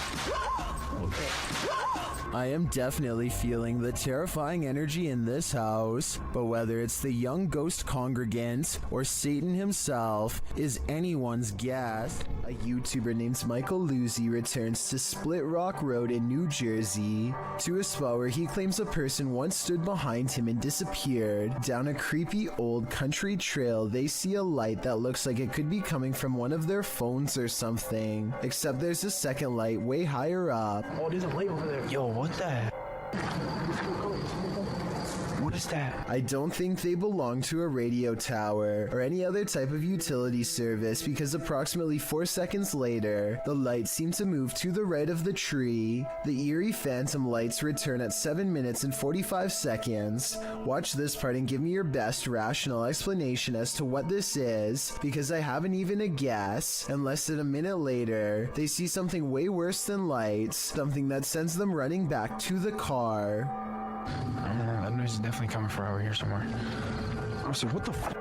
I am definitely feeling the terrifying energy in this house, but whether it's the young ghost congregant or Satan himself is anyone's guess. A YouTuber named Michael Luzzi returns to Split Rock Road in New Jersey to a spot where he claims a person once stood behind him and disappeared. Down a creepy old country trail, they see a light that looks like it could be coming from one of their phones or something, except there's a second light way higher up. Oh, there's a light over there. Yo, what the heck? What is that? I don't think they belong to a radio tower or any other type of utility service because approximately 4 seconds later, the lights seem to move to the right of the tree. The eerie phantom lights return at 7 minutes and 45 seconds. Watch this part and give me your best rational explanation as to what this is, because I haven't even a guess. And less than a minute later, they see something way worse than lights, something that sends them running back to the car. I don't know, that noise is definitely coming from over here somewhere. I said, what the f***?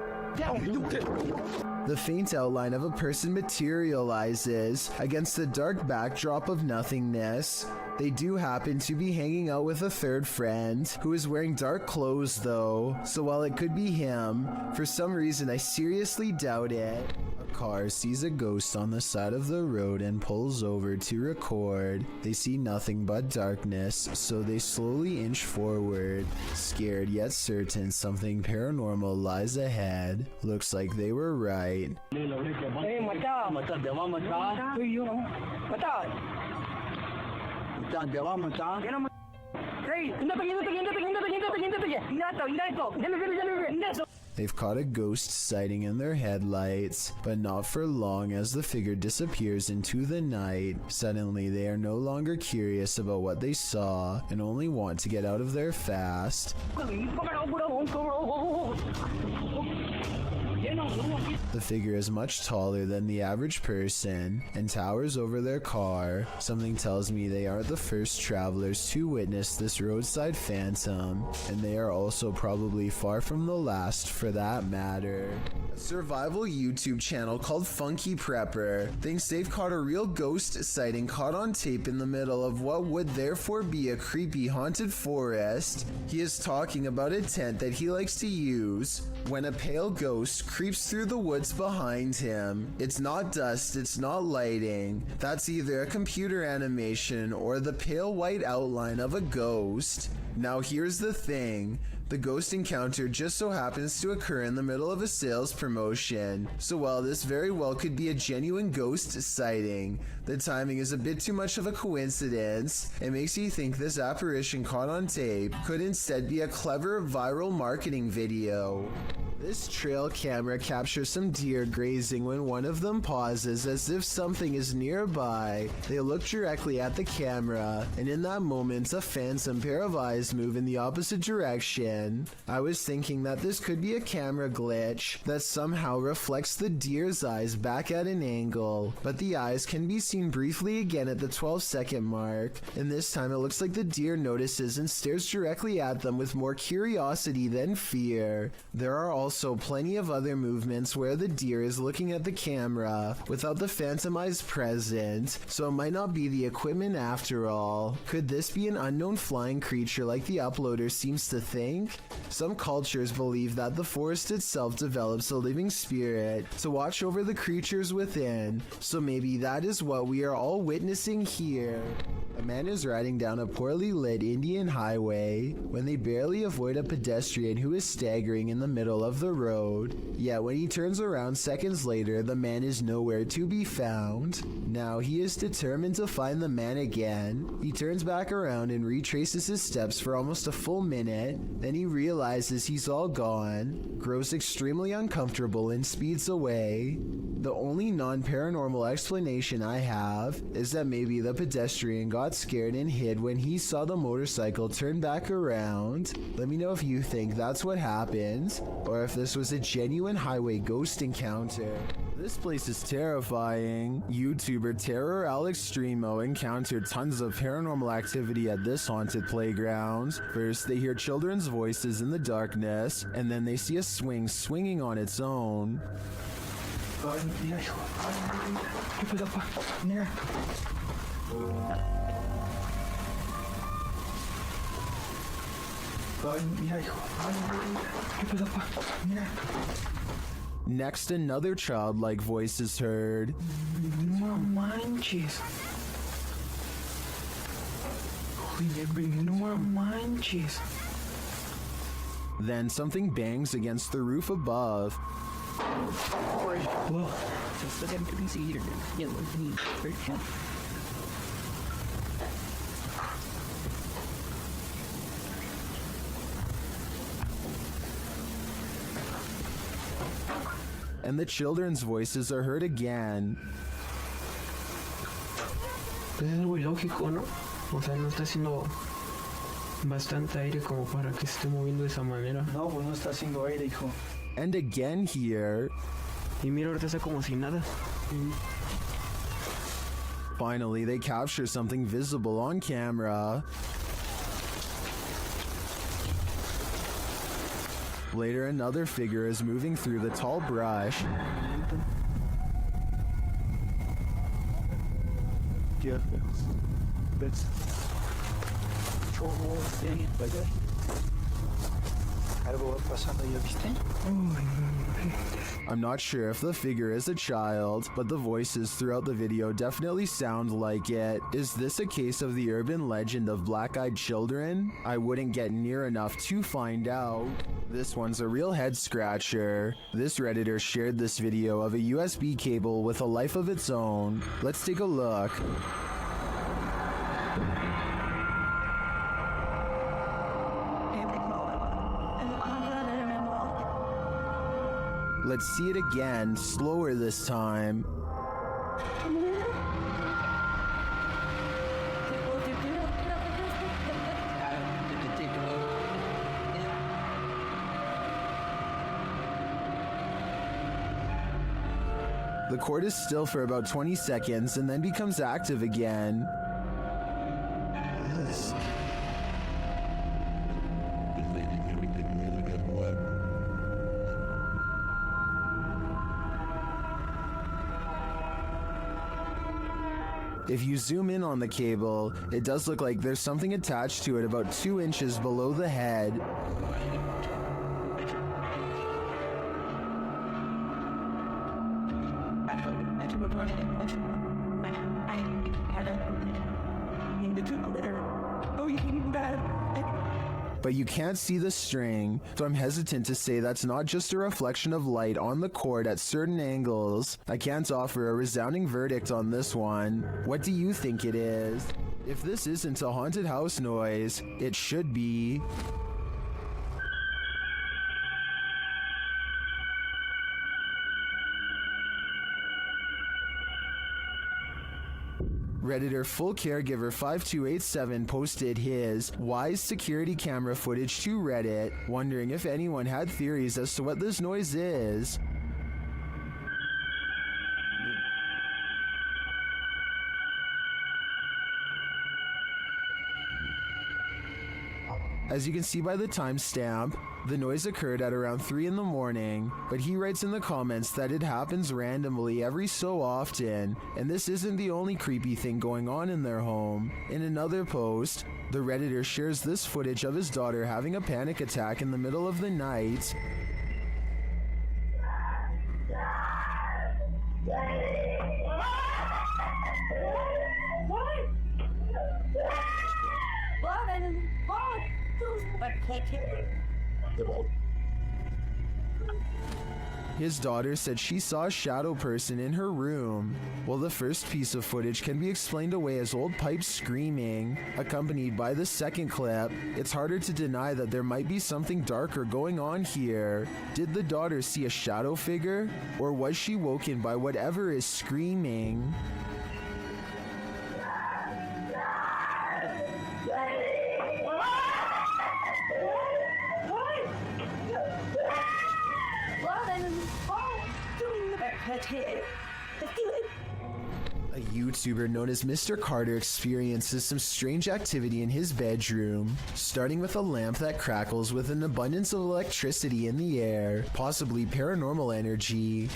The faint outline of a person materializes against the dark backdrop of nothingness. They do happen to be hanging out with a third friend, who is wearing dark clothes though, so while it could be him, for some reason I seriously doubt it. A car sees a ghost on the side of the road and pulls over to record. They see nothing but darkness, so they slowly inch forward, scared yet certain something paranormal lies ahead. Looks like they were right. They've caught a ghost sighting in their headlights, but not for long as the figure disappears into the night. Suddenly, they are no longer curious about what they saw and only want to get out of there fast. The figure is much taller than the average person and towers over their car. Something tells me they aren't the first travelers to witness this roadside phantom, and they are also probably far from the last for that matter. A survival YouTube channel called Funky Prepper thinks they've caught a real ghost sighting caught on tape in the middle of what would therefore be a creepy haunted forest. He is talking about a tent that he likes to use when a pale ghost creeps through the woods behind him. It's not dust, it's not lighting. That's either a computer animation or the pale white outline of a ghost. Now here's the thing. The ghost encounter just so happens to occur in the middle of a sales promotion. So while this very well could be a genuine ghost sighting, the timing is a bit too much of a coincidence. It makes you think this apparition caught on tape could instead be a clever viral marketing video. This trail camera captures some deer grazing when one of them pauses as if something is nearby. They look directly at the camera, and in that moment, a phantom pair of eyes move in the opposite direction. I was thinking that this could be a camera glitch that somehow reflects the deer's eyes back at an angle, but the eyes can be seen briefly again at the 12-second mark, and this time it looks like the deer notices and stares directly at them with more curiosity than fear. There are also plenty of other movements where the deer is looking at the camera without the phantom eyes present, so it might not be the equipment after all. Could this be an unknown flying creature like the uploader seems to think? Some cultures believe that the forest itself develops a living spirit to watch over the creatures within, so maybe that is what we are all witnessing here. A man is riding down a poorly lit Indian highway when they barely avoid a pedestrian who is staggering in the middle of the road. Yet when he turns around seconds later, the man is nowhere to be found. Now he is determined to find the man again. He turns back around and retraces his steps for almost a full minute. Then he realizes he's all gone, grows extremely uncomfortable, and speeds away. The only non-paranormal explanation I have is that maybe the pedestrian got scared and hid when he saw the motorcycle turn back around. Let me know if you think that's what happened, or if this was a genuine highway ghost encounter. This place is terrifying. YouTuber Terror Alex Streamo encountered tons of paranormal activity at this haunted playground. First, they hear children's voices in the darkness, and then they see a swing swinging on its own. Next, another childlike voice is heard. No manches. No manches. Then something bangs against the roof above. Whoa. And the children's voices are heard again. Pues es muy lógico, ¿no? O sea, no está haciendo bastante aire como para que se esté moviendo de esa manera. No, pues no está haciendo aire, hijo. And again here. Y mira, ahorita está como si nada. Finally, they capture something visible on camera. Later, another figure is moving through the tall brush. I'm not sure if the figure is a child, but the voices throughout the video definitely sound like it. Is this a case of the urban legend of black-eyed children? I wouldn't get near enough to find out. This one's a real head scratcher. This Redditor shared this video of a USB cable with a life of its own. Let's take a look. Let's see it again, slower this time. The cord is still for about 20 seconds and then becomes active again. If you zoom in on the cable, it does look like there's something attached to it about 2 inches below the head. But you can't see the string, so I'm hesitant to say that's not just a reflection of light on the cord at certain angles. I can't offer a resounding verdict on this one. What do you think it is? If this isn't a haunted house noise, it should be. Redditor Full Caregiver 5287 posted his wise security camera footage to Reddit, wondering if anyone had theories as to what this noise is. As you can see by the timestamp, the noise occurred at around 3 in the morning, but he writes in the comments that it happens randomly every so often, and this isn't the only creepy thing going on in their home. In another post, the Redditor shares this footage of his daughter having a panic attack in the middle of the night. His daughter said she saw a shadow person in her room. While the first piece of footage can be explained away as old pipes screaming, accompanied by the second clip, it's harder to deny that there might be something darker going on here. Did the daughter see a shadow figure? Or was she woken by whatever is screaming? A YouTuber known as Mr. Carter experiences some strange activity in his bedroom, starting with a lamp that crackles with an abundance of electricity in the air, possibly paranormal energy.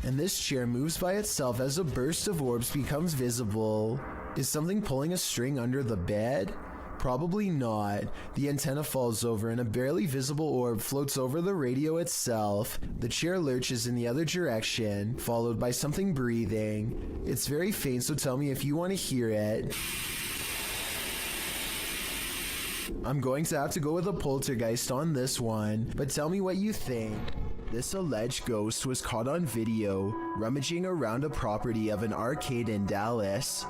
And this chair moves by itself as a burst of orbs becomes visible. Is something pulling a string under the bed? Probably not. The antenna falls over and a barely visible orb floats over the radio itself. The chair lurches in the other direction, followed by something breathing. It's very faint, so tell me if you want to hear it. I'm going to have to go with a poltergeist on this one, but tell me what you think. This alleged ghost was caught on video, rummaging around a property of an arcade in Dallas.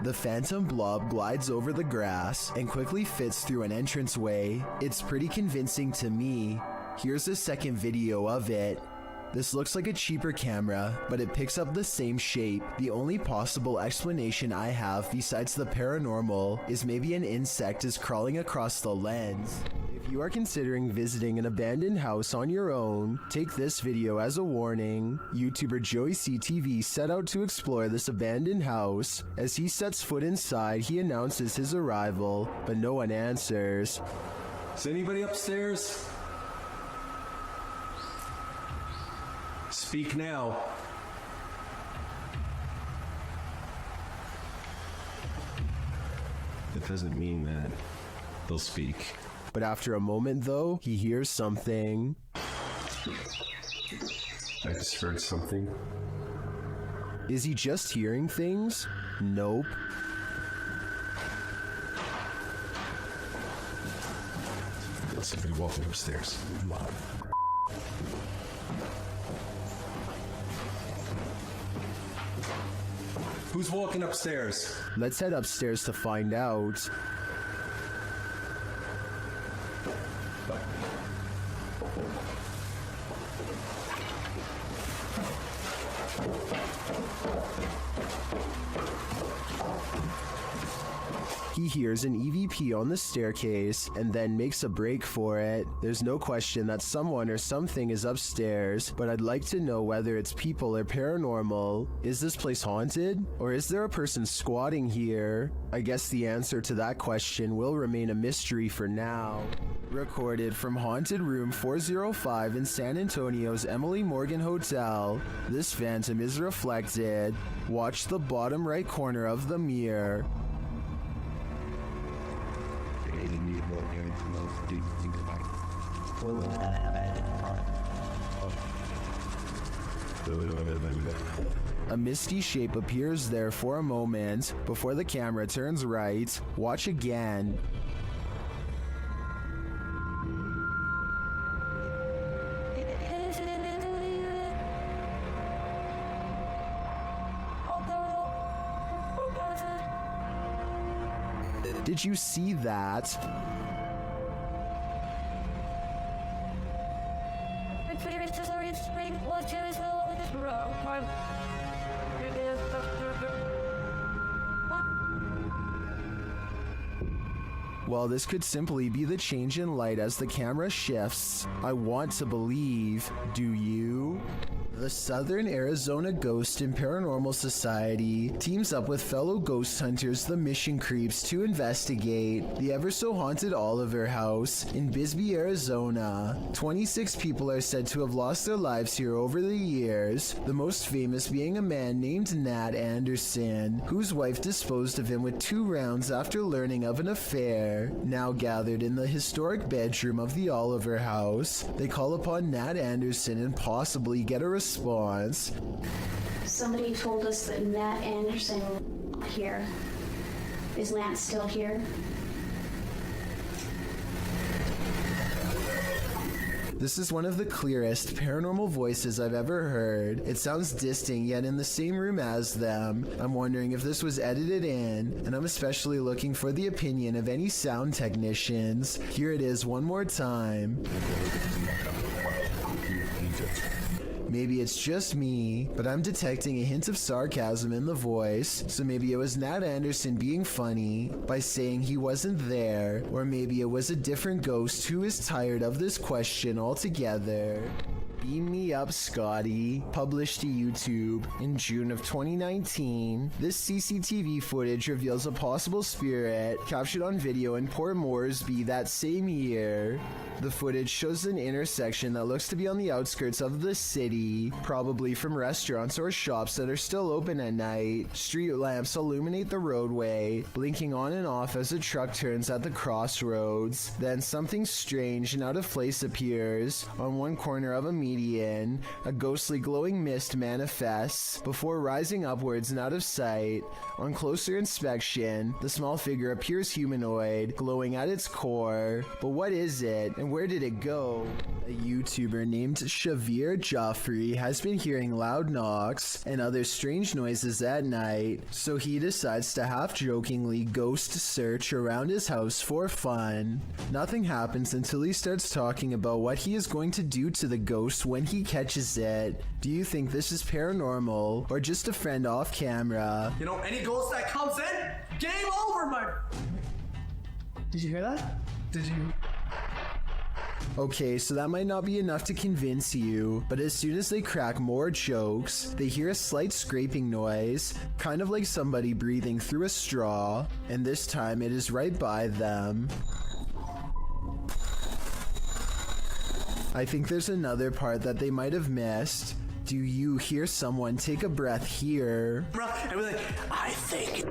The phantom blob glides over the grass and quickly fits through an entranceway. It's pretty convincing to me. Here's a second video of it. This looks like a cheaper camera, but it picks up the same shape. The only possible explanation I have besides the paranormal is maybe an insect is crawling across the lens. If you are considering visiting an abandoned house on your own, take this video as a warning. YouTuber Joey CCTV set out to explore this abandoned house. As he sets foot inside, he announces his arrival, but no one answers. Is anybody upstairs? Speak now. That doesn't mean that they'll speak. But after a moment, though, he hears something. I just heard something. Is he just hearing things? Nope. There's somebody walking upstairs. Loud. Who's walking upstairs? Let's head upstairs to find out. He hears an EVP on the staircase and then makes a break for it. There's no question that someone or something is upstairs, but I'd like to know whether it's people or paranormal. Is this place haunted? Or is there a person squatting here? I guess the answer to that question will remain a mystery for now. Recorded from Haunted Room 405 in San Antonio's Emily Morgan Hotel, this phantom is reflected. Watch the bottom right corner of the mirror. A misty shape appears there for a moment before the camera turns right. Watch again. Did you see that? Well, this could simply be the change in light as the camera shifts. I want to believe. Do you? The Southern Arizona Ghost and Paranormal Society teams up with fellow ghost hunters, the Mission Creeps, to investigate the ever-so-haunted Oliver House in Bisbee, Arizona. 26 people are said to have lost their lives here over the years, the most famous being a man named Nat Anderson, whose wife disposed of him with 2 rounds after learning of an affair. Now gathered in the historic bedroom of the Oliver House, they call upon Nat Anderson and possibly get a response. Somebody told us that Nat Anderson was here. Is Nat still here? This is one of the clearest paranormal voices I've ever heard. It sounds distant, yet in the same room as them. I'm wondering if this was edited in, and I'm especially looking for the opinion of any sound technicians. Here it is one more time. Maybe it's just me, but I'm detecting a hint of sarcasm in the voice, so maybe it was Nat Anderson being funny by saying he wasn't there, or maybe it was a different ghost who is tired of this question altogether. Beam Me Up, Scotty, published to YouTube in June of 2019. This CCTV footage reveals a possible spirit captured on video in Port Moresby that same year. The footage shows an intersection that looks to be on the outskirts of the city, probably from restaurants or shops that are still open at night. Street lamps illuminate the roadway, blinking on and off as a truck turns at the crossroads. Then something strange and out of place appears. On one corner of a median, a ghostly glowing mist manifests before rising upwards and out of sight. On closer inspection, the small figure appears humanoid, glowing at its core. But what is it, and where did it go? A YouTuber named Shavir Joffrey has been hearing loud knocks and other strange noises at night, so he decides to half-jokingly ghost search around his house for fun. Nothing happens until he starts talking about what he is going to do to the ghost when he catches it. Do you think this is paranormal or just a friend off camera? You know, any ghost that comes in, game over, my... Did you hear that? Did you... Okay, so that might not be enough to convince you, but as soon as they crack more jokes, they hear a slight scraping noise, kind of like somebody breathing through a straw, and this time it is right by them. I think there's another part that they might have missed. Do you hear someone take a breath here? And we're like, I think...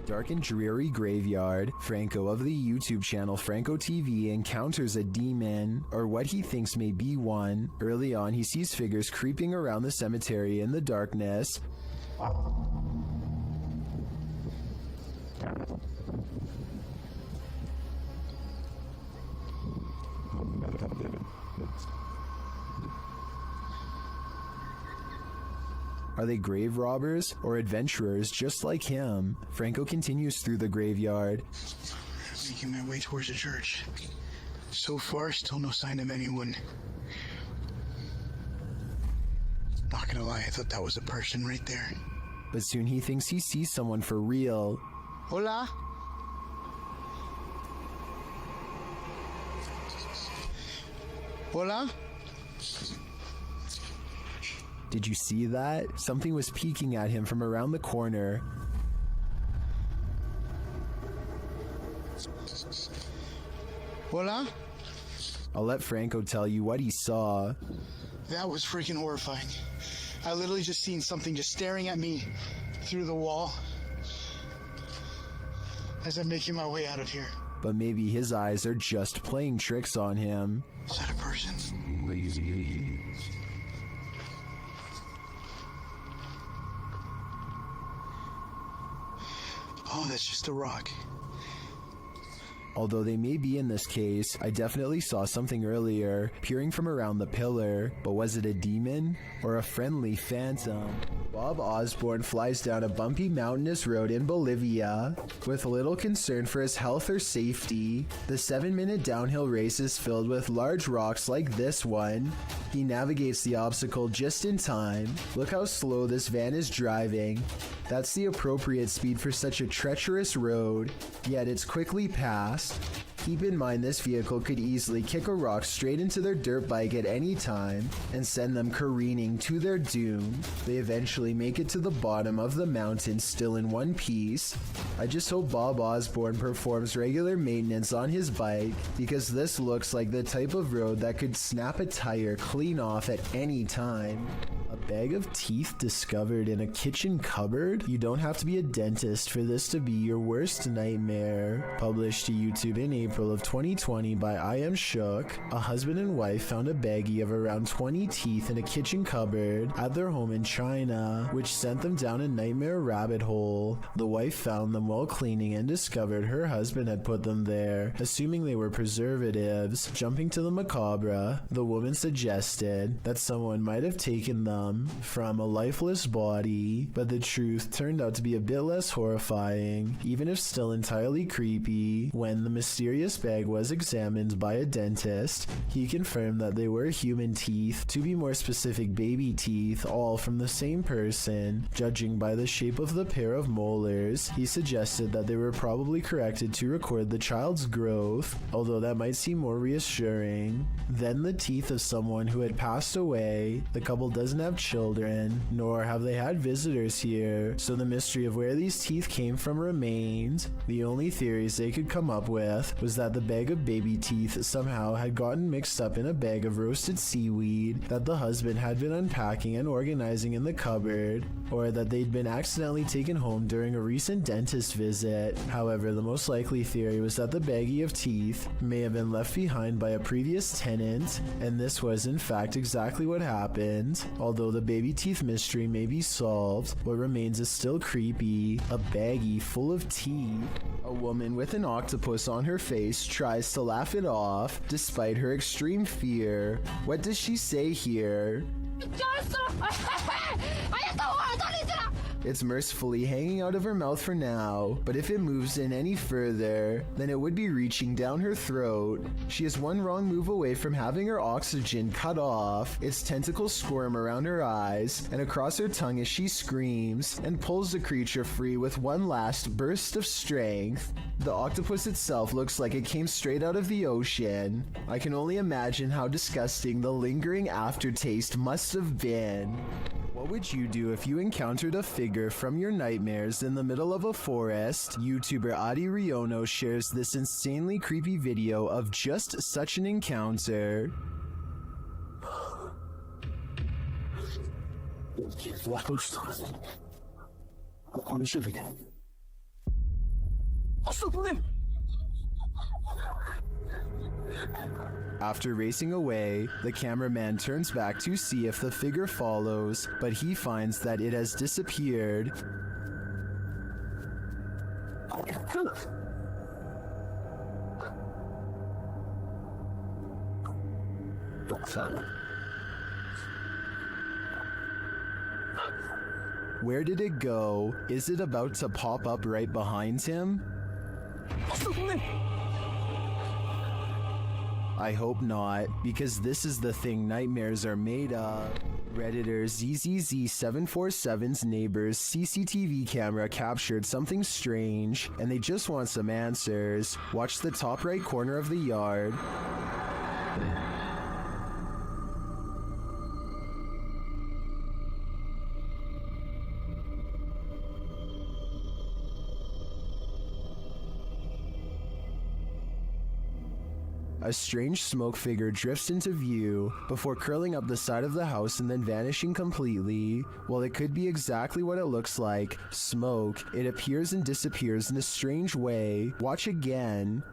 Dark and dreary graveyard, Franco of the YouTube channel Franco TV encounters a demon, or what he thinks may be one. Early on, he sees figures creeping around the cemetery in the darkness. Are they grave robbers or adventurers just like him? Franco continues through the graveyard. Making my way towards the church. So far, still no sign of anyone. Not gonna lie, I thought that was a person right there. But soon he thinks he sees someone for real. Hola? Hola? Did you see that? Something was peeking at him from around the corner. Hola? I'll let Franco tell you what he saw. That was freaking horrifying. I literally just seen something just staring at me through the wall as I'm making my way out of here. But maybe his eyes are just playing tricks on him. Is that a person? Oh, that's just a rock. Although they may be in this case, I definitely saw something earlier, peering from around the pillar, but was it a demon? Or a friendly phantom? Bob Osborne flies down a bumpy mountainous road in Bolivia. With little concern for his health or safety, the 7-minute downhill race is filled with large rocks like this one. He navigates the obstacle just in time. Look how slow this van is driving. That's the appropriate speed for such a treacherous road, yet it's quickly passed. Keep in mind this vehicle could easily kick a rock straight into their dirt bike at any time and send them careening to their doom. They eventually make it to the bottom of the mountain still in one piece. I just hope Bob Osborne performs regular maintenance on his bike, because this looks like the type of road that could snap a tire clean off at any time. A bag of teeth discovered in a kitchen cupboard? You don't have to be a dentist for this to be your worst nightmare. Published to YouTube in April of 2020 by I Am Shook, a husband and wife found a baggie of around 20 teeth in a kitchen cupboard at their home in China, which sent them down a nightmare rabbit hole. The wife found them while cleaning and discovered her husband had put them there, assuming they were preservatives. Jumping to the macabre, the woman suggested that someone might have taken them from a lifeless body, but the truth turned out to be a bit less horrifying, even if still entirely creepy. When the mysterious bag was examined by a dentist, he confirmed that they were human teeth, to be more specific baby teeth, all from the same person. Judging by the shape of the pair of molars, he suggested that they were probably corrected to record the child's growth, although that might seem more reassuring. Then the teeth of someone who had passed away. The couple doesn't have children, nor have they had visitors here, so the mystery of where these teeth came from remained. The only theories they could come up with was that the bag of baby teeth somehow had gotten mixed up in a bag of roasted seaweed that the husband had been unpacking and organizing in the cupboard, or that they'd been accidentally taken home during a recent dentist visit. However, the most likely theory was that the baggie of teeth may have been left behind by a previous tenant, and this was in fact exactly what happened. Although the baby teeth mystery may be solved, what remains is still creepy. A baggie full of teeth. A woman with an octopus on her face tries to laugh it off, despite her extreme fear. What does she say here? It's mercifully hanging out of her mouth for now, but if it moves in any further, then it would be reaching down her throat. She is one wrong move away from having her oxygen cut off. Its tentacles squirm around her eyes and across her tongue as she screams and pulls the creature free with one last burst of strength. The octopus itself looks like it came straight out of the ocean. I can only imagine how disgusting the lingering aftertaste must have been. What would you do if you encountered a figure from your nightmares in the middle of a forest? YouTuber Adi Riono shares this insanely creepy video of just such an encounter. After racing away, the cameraman turns back to see if the figure follows, but he finds that it has disappeared. Where did it go? Is it about to pop up right behind him? I hope not, because this is the thing nightmares are made of. Redditor ZZZ747's neighbor's CCTV camera captured something strange, and they just want some answers. Watch the top right corner of the yard. A strange smoke figure drifts into view before curling up the side of the house and then vanishing completely. While it could be exactly what it looks like, smoke, it appears and disappears in a strange way. Watch again.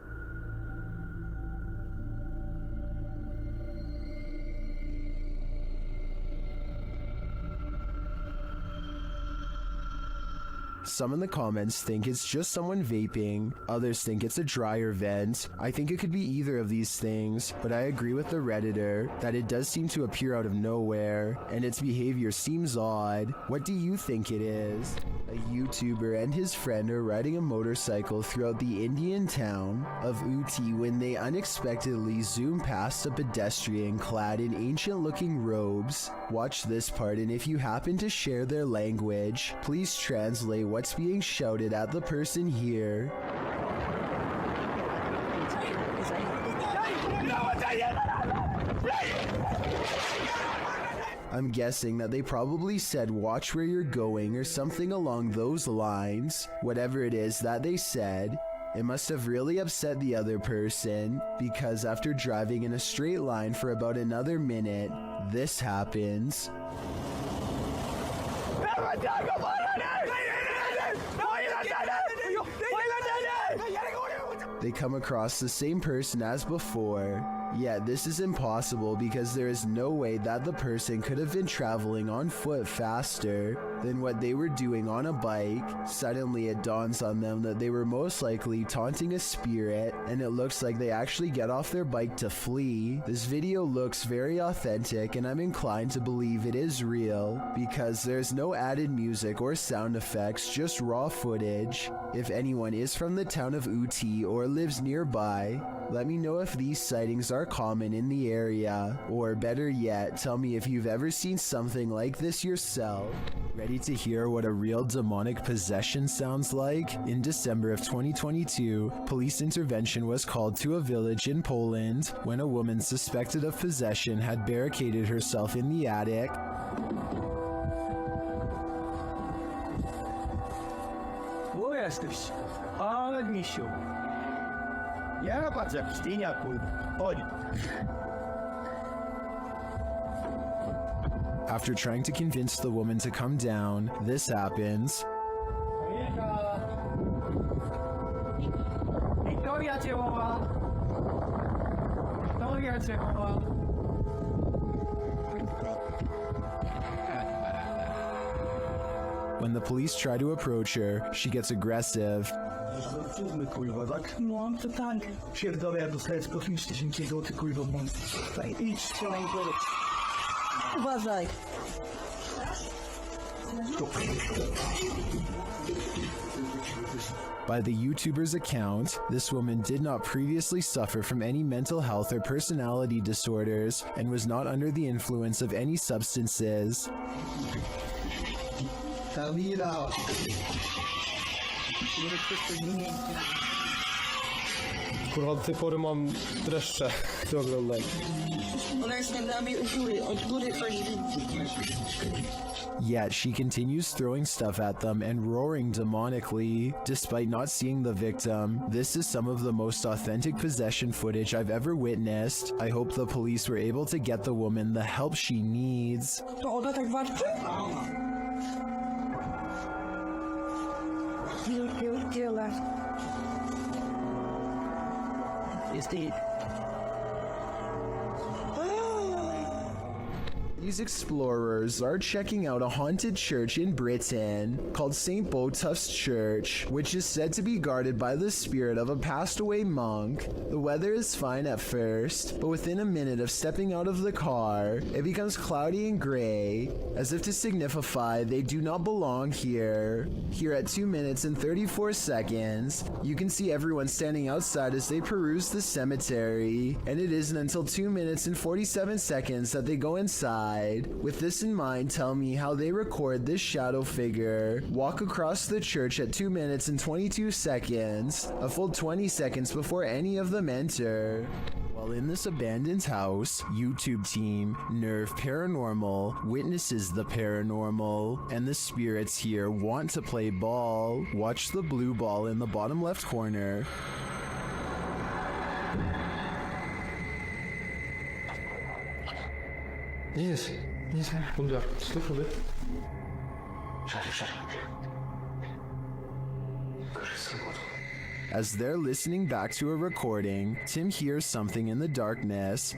Some in the comments think it's just someone vaping, others think it's a dryer vent. I think it could be either of these things, but I agree with the Redditor that it does seem to appear out of nowhere, and its behavior seems odd. What do you think it is? A YouTuber and his friend are riding a motorcycle throughout the Indian town of Utti when they unexpectedly zoom past a pedestrian clad in ancient-looking robes. Watch this part, and if you happen to share their language, please translate what's being shouted at the person here. I'm guessing that they probably said watch where you're going or something along those lines. Whatever it is that they said, it must have really upset the other person, because after driving in a straight line for about another minute, this happens. They come across the same person as before. Yet this is impossible because there is no way that the person could have been traveling on foot faster than what they were doing on a bike. Suddenly it dawns on them that they were most likely taunting a spirit, and it looks like they actually get off their bike to flee. This video looks very authentic, and I'm inclined to believe it is real because there's no added music or sound effects, just raw footage. If anyone is from the town of Utti or lives nearby, let me know if these sightings are common in the area, or better yet, tell me if you've ever seen something like this yourself. Ready to hear what a real demonic possession sounds like? In December of 2022, police intervention was called to a village in Poland when a woman suspected of possession had barricaded herself in the attic. Wo jesteś? Ale misiu. Ja patrz jak stynia, kurwa. Chodź. After trying to convince the woman to come down, this happens. Victoria cię woła. Victoria cię woła. When the police try to approach her, she gets aggressive. Kurwa, tak? No mam pytanie. Pierdolę, ja dostaję tylko 5 000 złotych, kurwa, mam. Idź, strzelaj w głowę. Uważaj. By the YouTuber's account, this woman did not previously suffer from any mental health or personality disorders and was not under the influence of any substances. Kurwa, do tej pory mam dreszcze, to oglądam. Yet she continues throwing stuff at them and roaring demonically, despite not seeing the victim. This is some of the most authentic possession footage I've ever witnessed. I hope the police were able to get the woman the help she needs. These explorers are checking out a haunted church in Britain called St. Botolph's Church, which is said to be guarded by the spirit of a passed away monk. The weather is fine at first, but within a minute of stepping out of the car, it becomes cloudy and gray, as if to signify they do not belong here. Here at 2 minutes and 34 seconds, you can see everyone standing outside as they peruse the cemetery, and it isn't until 2 minutes and 47 seconds that they go inside. With this in mind, tell me how they record this shadow figure walk across the church at 2 minutes and 22 seconds, a full 20 seconds before any of them enter. While in this abandoned house, YouTube team Nerve Paranormal witnesses the paranormal, and the spirits here want to play ball. Watch the blue ball in the bottom left corner. Nic, Bundar, stój sobie. As they're listening back to a recording, Tim hears something in the darkness.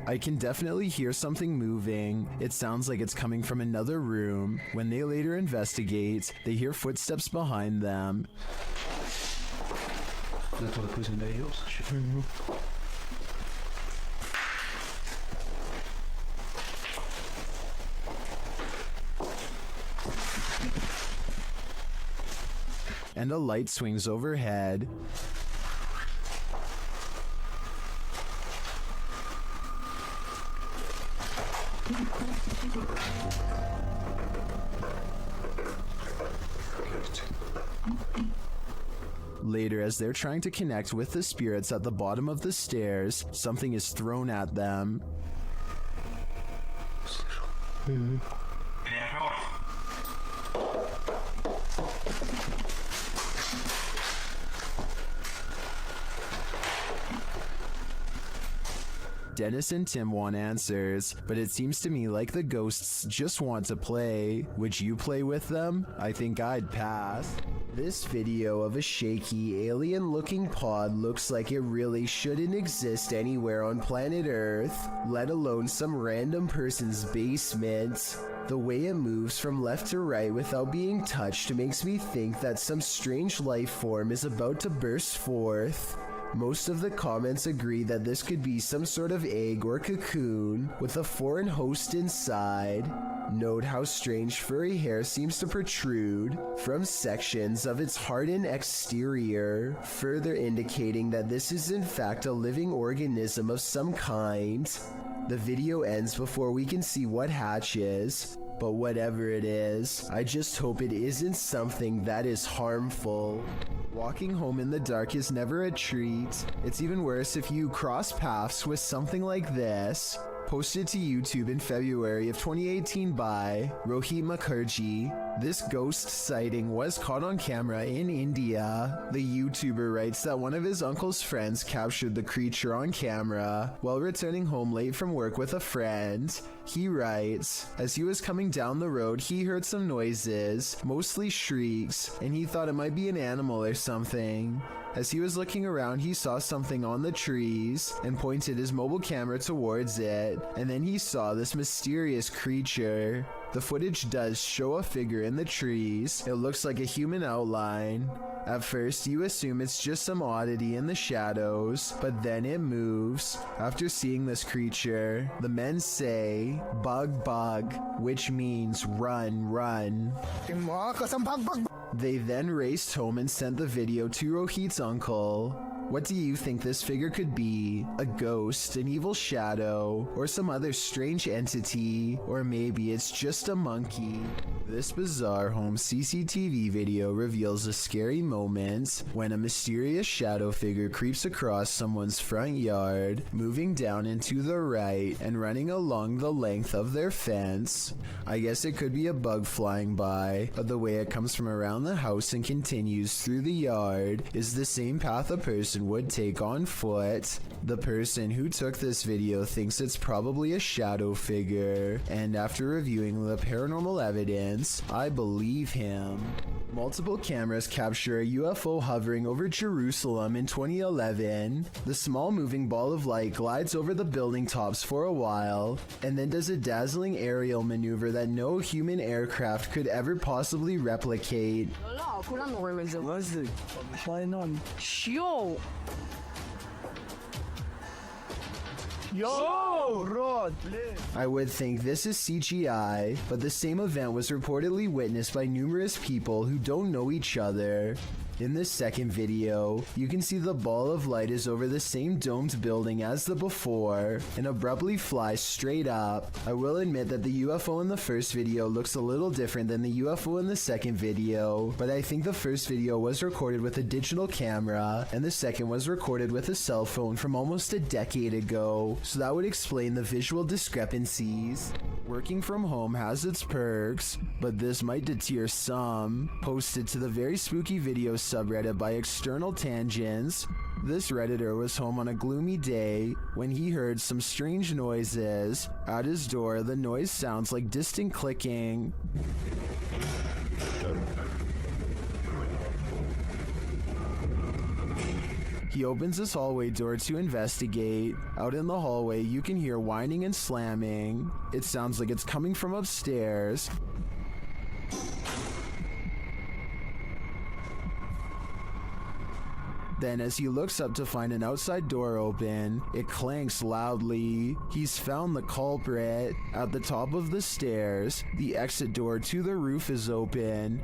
I can definitely hear something moving. It sounds like it's coming from another room. When they later investigate, they hear footsteps behind them. And a light swings overhead. Later, as they're trying to connect with the spirits at the bottom of the stairs, something is thrown at them. Dennis and Tim want answers, but it seems to me like the ghosts just want to play. Would you play with them? I think I'd pass. This video of a shaky, alien-looking pod looks like it really shouldn't exist anywhere on planet Earth, let alone some random person's basement. The way it moves from left to right without being touched makes me think that some strange life form is about to burst forth. Most of the comments agree that this could be some sort of egg or cocoon with a foreign host inside. Note how strange furry hair seems to protrude from sections of its hardened exterior, further indicating that this is in fact a living organism of some kind. The video ends before we can see what hatches, but whatever it is, I just hope it isn't something that is harmful. Walking home in the dark is never a treat. It's even worse if you cross paths with something like this. Posted to YouTube in February of 2018 by Rohit Mukherjee. This ghost sighting was caught on camera in India. The YouTuber writes that one of his uncle's friends captured the creature on camera while returning home late from work with a friend. He writes, as he was coming down the road, he heard some noises, mostly shrieks, and he thought it might be an animal or something. As he was looking around, he saw something on the trees and pointed his mobile camera towards it, and then he saw this mysterious creature. The footage does show a figure in the trees. It looks like a human outline. At first, you assume it's just some oddity in the shadows, but then it moves. After seeing this creature, the men say, "Bug, bug," which means run, run. They then raced home and sent the video to Rohit's uncle. What do you think this figure could be? A ghost, an evil shadow, or some other strange entity? Or maybe it's just a monkey? This bizarre home CCTV video reveals a scary moment when a mysterious shadow figure creeps across someone's front yard, moving down and to the right and running along the length of their fence. I guess it could be a bug flying by, but the way it comes from around the house and continues through the yard is the same path a person would take on foot. The person who took this video thinks it's probably a shadow figure, and after reviewing the paranormal evidence, I believe him. Multiple cameras capture a UFO hovering over Jerusalem in 2011. The small moving ball of light glides over the building tops for a while, and then does a dazzling aerial maneuver that no human aircraft could ever possibly replicate. I would think this is CGI, but the same event was reportedly witnessed by numerous people who don't know each other. In this second video, you can see the ball of light is over the same domed building as the before and abruptly flies straight up. I will admit that the UFO in the first video looks a little different than the UFO in the second video, but I think the first video was recorded with a digital camera and the second was recorded with a cell phone from almost a decade ago, so that would explain the visual discrepancies. Working from home has its perks, but this might deter some. Posted to the Very Spooky Videos subreddit by External Tangents, this redditor was home on a gloomy day when he heard some strange noises. At his door, the noise sounds like distant clicking. He opens this hallway door to investigate. Out in the hallway, you can hear whining and slamming. It sounds like it's coming from upstairs. Then as he looks up to find an outside door open, it clanks loudly. He's found the culprit. At the top of the stairs, the exit door to the roof is open.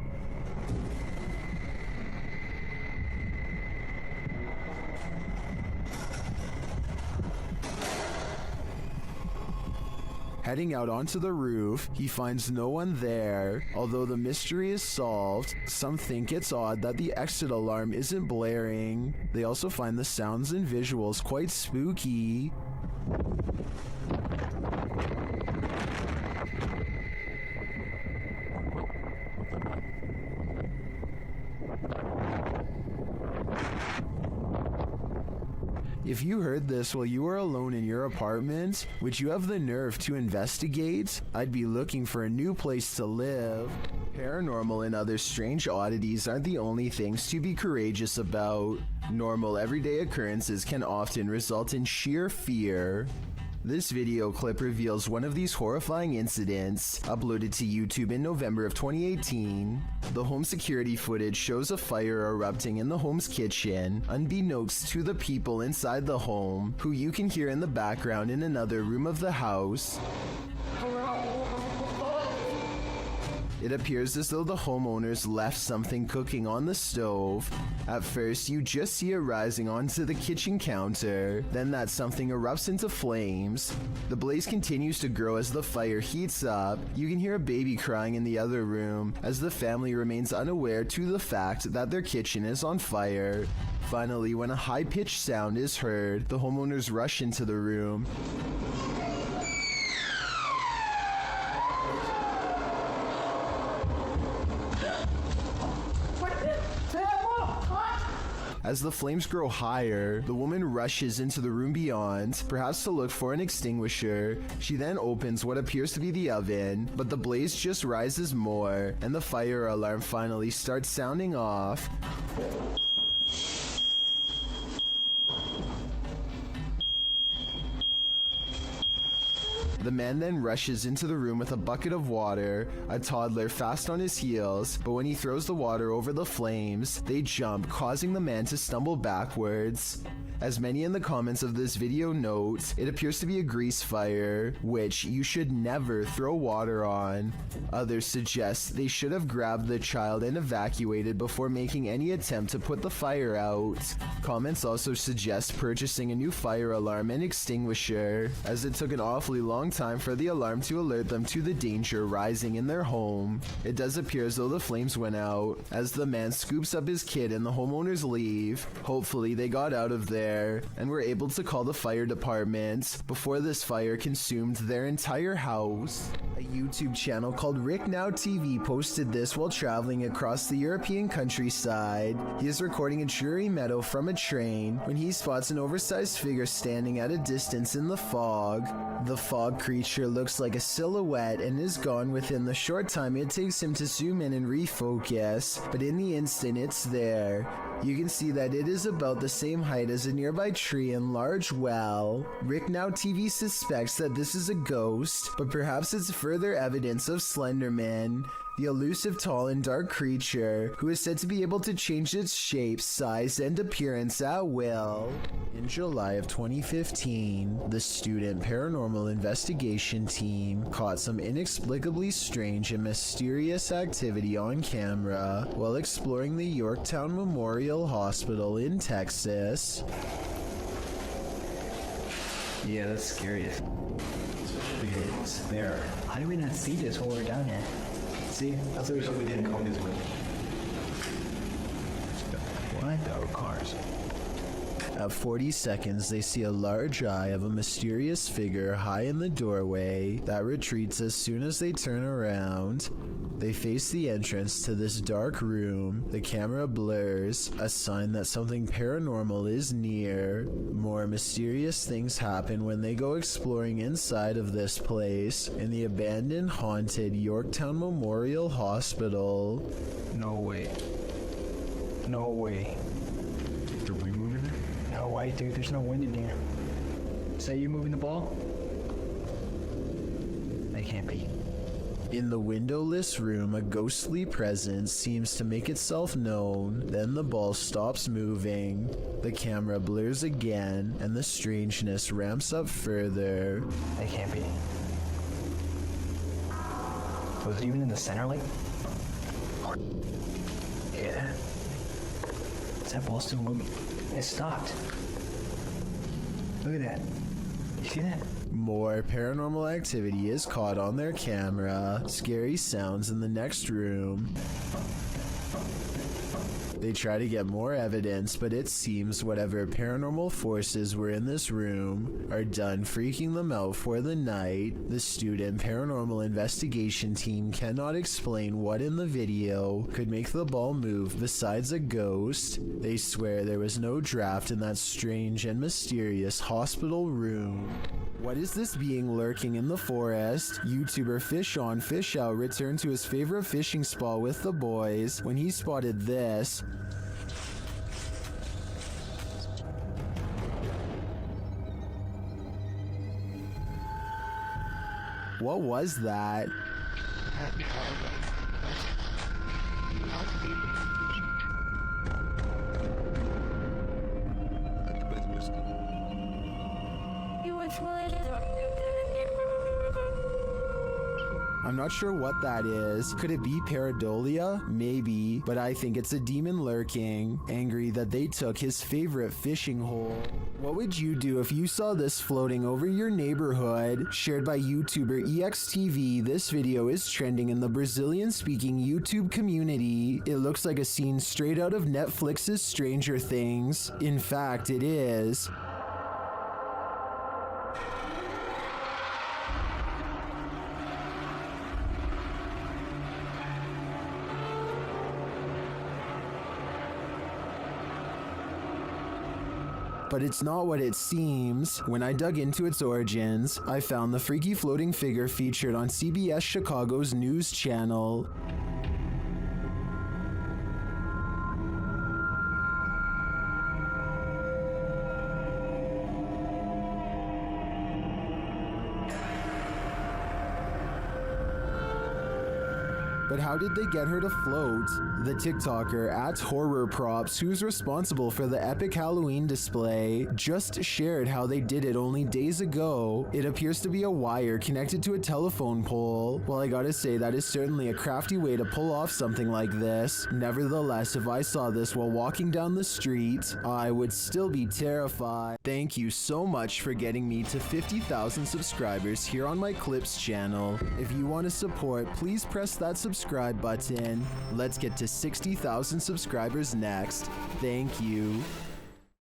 Heading out onto the roof, he finds no one there. Although the mystery is solved, some think it's odd that the exit alarm isn't blaring. They also find the sounds and visuals quite spooky. If you heard this while you were alone in your apartment, would you have the nerve to investigate? I'd be looking for a new place to live. Paranormal and other strange oddities aren't the only things to be courageous about. Normal everyday occurrences can often result in sheer fear. This video clip reveals one of these horrifying incidents, uploaded to YouTube in November of 2018. The home security footage shows a fire erupting in the home's kitchen, unbeknownst to the people inside the home, who you can hear in the background in another room of the house. It appears as though the homeowners left something cooking on the stove. At first, you just see it rising onto the kitchen counter, then that something erupts into flames. The blaze continues to grow as the fire heats up. You can hear a baby crying in the other room, as the family remains unaware to the fact that their kitchen is on fire. Finally, when a high-pitched sound is heard, the homeowners rush into the room. As the flames grow higher, the woman rushes into the room beyond, perhaps to look for an extinguisher. She then opens what appears to be the oven, but the blaze just rises more, and the fire alarm finally starts sounding off. The man then rushes into the room with a bucket of water, a toddler fast on his heels, but when he throws the water over the flames, they jump, causing the man to stumble backwards. As many in the comments of this video note, it appears to be a grease fire, which you should never throw water on. Others suggest they should have grabbed the child and evacuated before making any attempt to put the fire out. Comments also suggest purchasing a new fire alarm and extinguisher, as it took an awfully long time for the alarm to alert them to the danger rising in their home. It does appear as though the flames went out, as the man scoops up his kid and the homeowners leave. Hopefully they got out of there and were able to call the fire department before this fire consumed their entire house. A YouTube channel called Rick Now TV posted this while traveling across the European countryside. He is recording a dreary meadow from a train when he spots an oversized figure standing at a distance in the fog. The fog creature looks like a silhouette and is gone within the short time it takes him to zoom in and refocus, but in the instant it's there. You can see that it is about the same height as a nearby tree and large well. Rick Now TV suspects that this is a ghost, but perhaps it's further evidence of Slenderman, the elusive tall and dark creature who is said to be able to change its shape, size, and appearance at will. In July of 2015, the student paranormal investigation team caught some inexplicably strange and mysterious activity on camera while exploring the Yorktown Memorial Hospital in Texas. Yeah, that's scary. It's there. How do we not see this while we're down here? See? That's the reason we didn't come this way. What? Our cars. At 40 seconds, they see a large eye of a mysterious figure high in the doorway that retreats as soon as they turn around. They face the entrance to this dark room. The camera blurs, a sign that something paranormal is near. More mysterious things happen when they go exploring inside of this place in the abandoned, haunted Yorktown Memorial Hospital. No way. No way. Did we move in there? quiet, dude. There's no wind in here. Is that you moving the ball? They can't be. In the windowless room, a ghostly presence seems to make itself known, then the ball stops moving. The camera blurs again, and the strangeness ramps up further. They can't be. Was it even in the center, like? Hear that? Is that ball still moving? It stopped. Look at that. You see that? More paranormal activity is caught on their camera. Scary sounds in the next room. They try to get more evidence, but it seems whatever paranormal forces were in this room are done freaking them out for the night. The student paranormal investigation team cannot explain what in the video could make the ball move besides a ghost. They swear there was no draft in that strange and mysterious hospital room. What is this being lurking in the forest? YouTuber Fish On Fish Out returned to his favorite fishing spot with the boys when he spotted this. What was that? I'm not sure what that is. Could it be pareidolia? Maybe, but I think it's a demon lurking, angry that they took his favorite fishing hole. What would you do if you saw this floating over your neighborhood? Shared by YouTuber EXTV, this video is trending in the Brazilian-speaking YouTube community. It looks like a scene straight out of Netflix's Stranger Things. In fact, it is. But it's not what it seems. When I dug into its origins, I found the freaky floating figure featured on CBS Chicago's news channel. But how did they get her to float? The TikToker @HorrorProps, who's responsible for the epic Halloween display, just shared how they did it only days ago. It appears to be a wire connected to a telephone pole. Well, I gotta say, that is certainly a crafty way to pull off something like this. Nevertheless, if I saw this while walking down the street, I would still be terrified. Thank you so much for getting me to 50,000 subscribers here on my Clips channel. If you want to support, please press that subscribe button. Let's get to 60,000 subscribers next. Thank you.